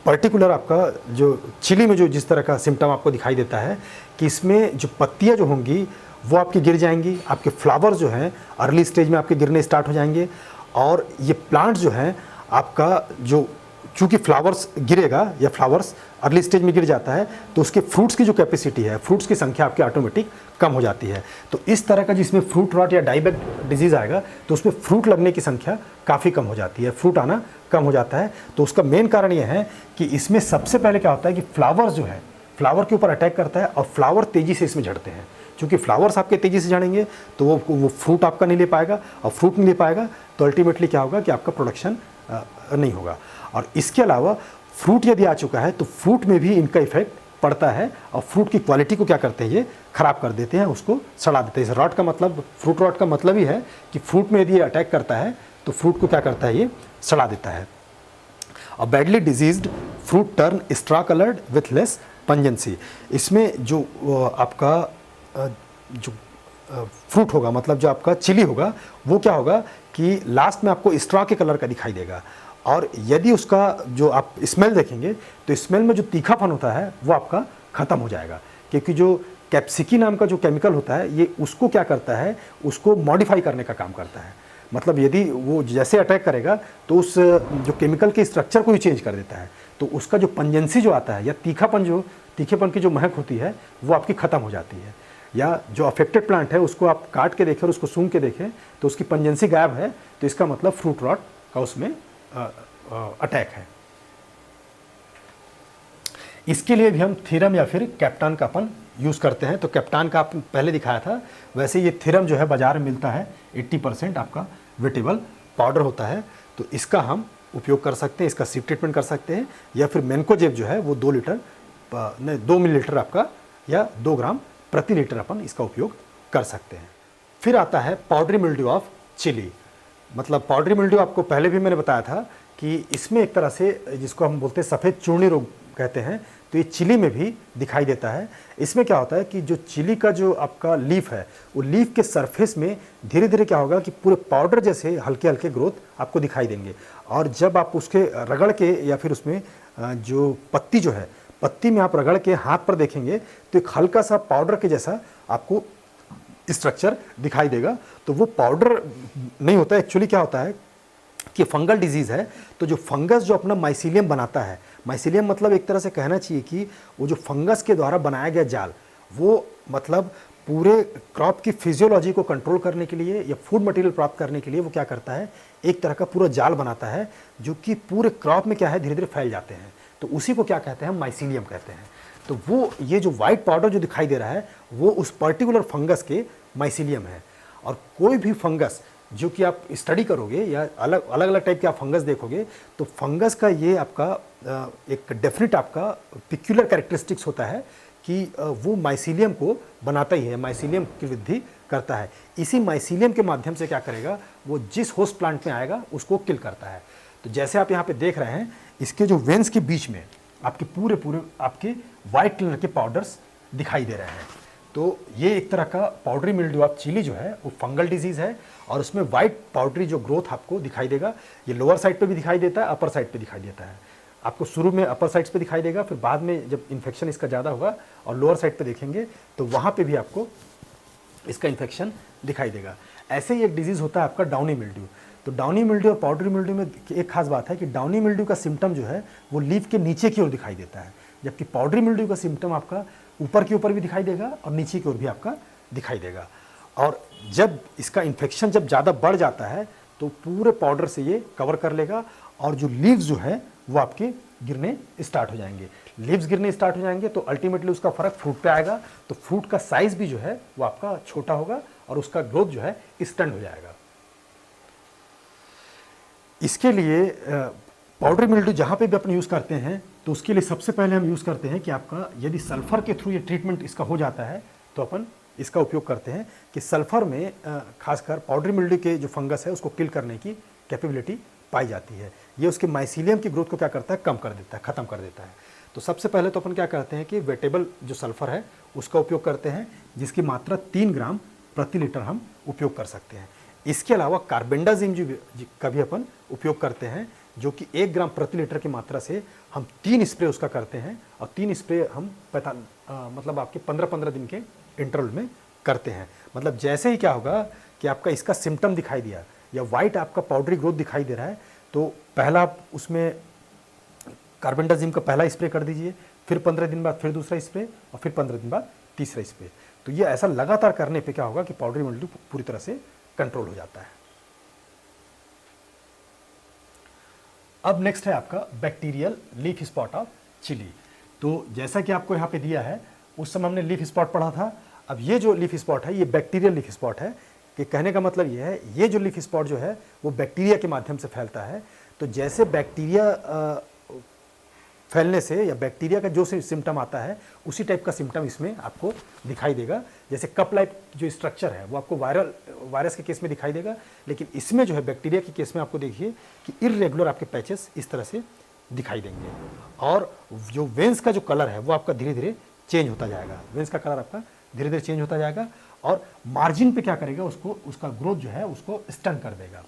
पर्टिकुलर आपका जो चिली में जो जिस तरह का सिम्टम आपको दिखाई देता है कि इसमें जो पत्तियां जो होंगी वो आपकी गिर जाएंगी, आपके फ्लावर जो हैं अर्ली स्टेज में आपके गिरने स्टार्ट हो जाएंगे, और ये प्लांट जो है आपका जो चूँकि फ्लावर्स गिरेगा या फ्लावर्स अर्ली स्टेज में गिर जाता है तो उसके फ्रूट्स की जो कैपेसिटी है, फ्रूट्स की संख्या आपकी ऑटोमेटिक कम हो जाती है। तो इस तरह का जिसमें फ्रूट रॉट या डाईबैक डिजीज़ आएगा तो उसमें फ्रूट लगने की संख्या काफ़ी कम हो जाती है, फ्रूट आना कम हो जाता है। तो उसका मेन कारण यह है कि इसमें सबसे पहले क्या होता है कि फ्लावर्स जो है फ्लावर के ऊपर अटैक करता है, और फ्लावर तेज़ी से इसमें झड़ते हैं। क्योंकि फ्लावर्स आपके तेज़ी से झड़ेंगे तो वो फ्रूट आपका नहीं ले पाएगा, और फ्रूट नहीं ले पाएगा तो अल्टीमेटली क्या होगा कि आपका प्रोडक्शन नहीं होगा। और इसके अलावा फ्रूट यदि आ चुका है तो फ्रूट में भी इनका इफेक्ट पड़ता है, और फ्रूट की क्वालिटी को क्या करते हैं ये ख़राब कर देते हैं, उसको सड़ा देते हैं। इस रॉट का मतलब, फ्रूट रॉट का मतलब ही है कि फ्रूट में यदि ये अटैक करता है तो फ्रूट को क्या करता है, ये सड़ा देता है। और badly diseased fruit turn straw coloured with less pungency. इसमें जो आपका जो फ्रूट होगा, मतलब जो आपका चिली होगा, वो क्या होगा कि लास्ट में आपको स्ट्रा के कलर का दिखाई देगा, और यदि उसका जो आप स्मेल देखेंगे तो स्मेल में जो तीखापन होता है वो आपका ख़त्म हो जाएगा। क्योंकि जो कैप्सिकी नाम का जो केमिकल होता है ये उसको क्या करता है, उसको मॉडिफाई करने का काम करता है। मतलब यदि वो जैसे अटैक करेगा तो उस जो केमिकल के स्ट्रक्चर को ही चेंज कर देता है, तो उसका जो पंजेंसी जो आता है या तीखेपन की जो महक होती है वो आपकी ख़त्म हो जाती है। या जो अफेक्टेड प्लांट है उसको आप काट के देखें और उसको सूंघ के देखें तो उसकी पंजेंसी गायब है, तो इसका मतलब फ्रूट रॉट का उसमें अटैक है। इसके लिए भी हम थीरम या फिर कैप्टान का अपन यूज़ करते हैं। तो कैप्टान का आपने पहले दिखाया था, वैसे ये थीरम जो है बाज़ार में मिलता है, 80% आपका वेटेबल पाउडर होता है, तो इसका हम उपयोग कर सकते हैं, इसका सीप ट्रीटमेंट कर सकते हैं। या फिर मेनकोजेब जो है वो 2 मिलीलीटर आपका या 2 ग्राम प्रति लीटर अपन इसका उपयोग कर सकते हैं। फिर आता है पाउडरी मिल्ड्यू ऑफ चिली। मतलब पाउडरी मिल्ड्यू आपको पहले भी मैंने बताया था कि इसमें एक तरह से जिसको हम बोलते हैं सफ़ेद चूर्णी रोग कहते हैं, तो ये चिली में भी दिखाई देता है। इसमें क्या होता है कि जो चिली का जो आपका लीफ है वो लीफ के सरफेस में धीरे धीरे क्या होगा कि पूरे पाउडर जैसे हल्के हल्के ग्रोथ आपको दिखाई देंगे, और जब आप उसके रगड़ के या फिर उसमें जो पत्ती जो है पत्ती में आप रगड़ के हाथ पर देखेंगे तो एक हल्का सा पाउडर के जैसा आपको स्ट्रक्चर दिखाई देगा। तो वो पाउडर नहीं होता है, एक्चुअली क्या होता है कि फंगल डिजीज़ है, तो जो फंगस जो अपना माइसीलियम बनाता है, माइसीलियम मतलब एक तरह से कहना चाहिए कि वो जो फंगस के द्वारा बनाया गया जाल, वो मतलब पूरे क्रॉप की फिजियोलॉजी को कंट्रोल करने के लिए या फूड मटेरियल प्राप्त करने के लिए वो क्या करता है, एक तरह का पूरा जाल बनाता है जो कि पूरे क्रॉप में क्या है धीरे धीरे फैल जाते हैं। तो उसी को क्या कहते हैं, हम माइसीलियम कहते हैं। तो वो ये जो वाइट पाउडर जो दिखाई दे रहा है वो उस पर्टिकुलर फंगस के माइसीलियम है। और कोई भी फंगस जो कि आप स्टडी करोगे या अलग अलग टाइप के आप फंगस देखोगे तो फंगस का ये आपका एक डेफिनेट आपका पिक्यूलर कैरेक्टरिस्टिक्स होता है कि वो माइसीलियम को बनाता ही है, माइसीलियम की वृद्धि करता है। इसी माइसीलियम के माध्यम से क्या करेगा, वो जिस होस्ट प्लांट में आएगा उसको किल करता है। तो जैसे आप यहाँ पे देख रहे हैं, इसके जो वेन्स के बीच में आपके पूरे आपके वाइट कलर के पाउडर्स दिखाई दे रहे हैं। तो ये एक तरह का पाउडरी मिल्ड्यू ऑफ चिली जो है वो फंगल डिजीज़ है, और उसमें वाइट पाउडरी जो ग्रोथ आपको दिखाई देगा, ये लोअर साइड पे भी दिखाई देता है, अपर साइड पे दिखाई देता है। आपको शुरू में अपर साइड्स पे दिखाई देगा, फिर बाद में जब इन्फेक्शन इसका ज़्यादा होगा और लोअर साइड पे देखेंगे तो वहाँ पे भी आपको इसका इन्फेक्शन दिखाई देगा। ऐसे ही एक डिजीज़ होता है आपका डाउनी मिल्ड्यू। तो डाउनी मिल्ड्यू और पाउडरी मिल्ड्यू में एक खास बात है कि डाउनी मिल्ड्यू का सिम्टम जो है वो लीफ के नीचे की ओर दिखाई देता है, जबकि पाउडरी मिल्ड्यू का सिम्टम आपका ऊपर के ऊपर भी दिखाई देगा और नीचे की ओर भी आपका दिखाई देगा। और जब इसका इन्फेक्शन जब ज़्यादा बढ़ जाता है तो पूरे पाउडर से ये कवर कर लेगा, और जो लीव्स जो है वो आपके गिरने स्टार्ट हो जाएंगे। लीव्स गिरने स्टार्ट हो जाएंगे तो अल्टीमेटली उसका फर्क फ्रूट पे आएगा। तो फ्रूट का साइज भी जो है वो आपका छोटा होगा और उसका ग्रोथ जो है स्टंट हो जाएगा। इसके लिए पाउडरी मिल्ड्यू जहाँ पे भी अपन यूज़ करते हैं तो उसके लिए सबसे पहले हम यूज़ करते हैं कि आपका यदि सल्फ़र के थ्रू ये ट्रीटमेंट इसका हो जाता है तो अपन इसका उपयोग करते हैं कि सल्फ़र में खासकर पाउडरी मिल्ड्यू के जो फंगस है उसको किल करने की कैपेबिलिटी पाई जाती है। ये उसके माइसीलियम की ग्रोथ को क्या करता है, कम कर देता है, ख़त्म कर देता है। तो सबसे पहले तो अपन क्या करते हैं कि वेटेबल जो सल्फ़र है उसका उपयोग करते हैं, जिसकी मात्रा 3 ग्राम प्रति लीटर हम उपयोग कर सकते हैं। इसके अलावा कार्बेंडाजिम का भी अपन उपयोग करते हैं, जो कि 1 ग्राम प्रति लीटर की मात्रा से हम 3 स्प्रे उसका करते हैं, और 3 स्प्रे हम मतलब आपके 15-15 दिन के इंटरवल में करते हैं। मतलब जैसे ही क्या होगा कि आपका इसका सिम्टम दिखाई दिया या वाइट आपका पाउडरी ग्रोथ दिखाई दे रहा है, तो पहला आप उसमें कार्बेंडाजिम का पहला स्प्रे कर दीजिए, फिर 15 दिन बाद फिर दूसरा स्प्रे, और फिर 15 दिन बाद तीसरा स्प्रे। तो ये ऐसा लगातार करने पे क्या होगा कि पाउडरी मिल्ड्यू पूरी तरह से कंट्रोल हो जाता है। अब नेक्स्ट है आपका bacterial leaf spot of chilli. तो जैसा कि आपको यहाँ पे दिया है, उस समय हमने लीफ स्पॉट पढ़ा था। अब ये जो लीफ स्पॉट है ये बैक्टीरियल लीफ स्पॉट है, कि कहने का मतलब ये है ये जो लीफ स्पॉट जो है वो बैक्टीरिया के माध्यम से फैलता है। तो जैसे बैक्टीरिया फैलने से या बैक्टीरिया का जो सिम्टम आता है उसी टाइप का सिम्टम इसमें आपको दिखाई देगा। जैसे कप लाइक जो स्ट्रक्चर है वो आपको वायरस के केस में दिखाई देगा, लेकिन इसमें जो है बैक्टीरिया के केस में आपको देखिए कि इर्रेगुलर आपके पैचेस इस तरह से दिखाई देंगे, और जो वेंस का जो कलर है वो आपका धीरे धीरे चेंज होता जाएगा। वेंस का कलर आपका धीरे धीरे चेंज होता जाएगा, और मार्जिन पे क्या करेगा, उसको उसका ग्रोथ जो है उसको स्टन कर देगा।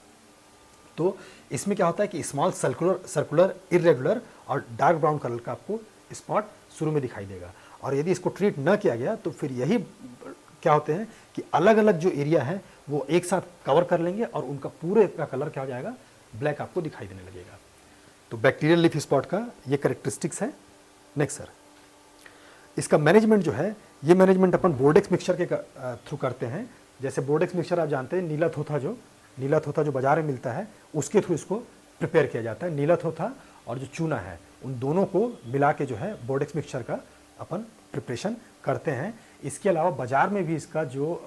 तो इसमें क्या होता है कि स्मॉल सर्कुलर इरेगुलर और डार्क ब्राउन कलर का आपको स्पॉट शुरू में दिखाई देगा, और यदि इसको ट्रीट न किया गया तो फिर यही क्या होते हैं कि अलग अलग जो एरिया है वो एक साथ कवर कर लेंगे और उनका पूरे का कलर क्या हो जाएगा, ब्लैक आपको दिखाई देने लगेगा। तो बैक्टीरियल लीफ स्पॉट का ये कैरेक्टरिस्टिक्स है। नेक्स्ट सर, इसका मैनेजमेंट जो है ये मैनेजमेंट अपन बोर्डेक्स मिक्सचर के थ्रू करते हैं। जैसे बोर्डेक्स मिक्सचर आप जानते हैं, नीला थोथा जो बाजार में मिलता है उसके थ्रू इसको प्रिपेयर किया जाता है। नीला थोथा और जो चूना है उन दोनों को मिला के जो है बोर्डेक्स मिक्सचर का अपन प्रिपरेशन करते हैं। इसके अलावा बाज़ार में भी इसका जो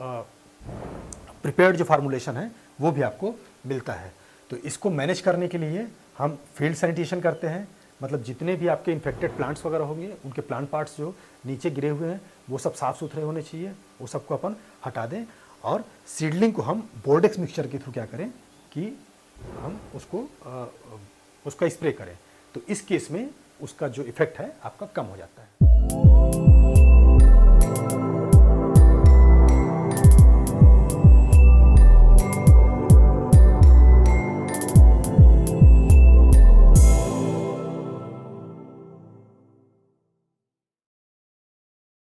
प्रिपेयर्ड जो फार्मूलेशन है वो भी आपको मिलता है। तो इसको मैनेज करने के लिए हम फील्ड सैनिटेशन करते हैं, मतलब जितने भी आपके इन्फेक्टेड प्लांट्स वगैरह होंगे उनके प्लांट पार्ट्स जो नीचे गिरे हुए हैं वो सब साफ़ सुथरे होने चाहिए, वो सबको अपन हटा दें, और सीडलिंग को हम बोर्डेक्स मिक्सचर के थ्रू क्या करें कि हम उसका स्प्रे करें। तो इस केस में उसका जो इफेक्ट है आपका कम हो जाता है।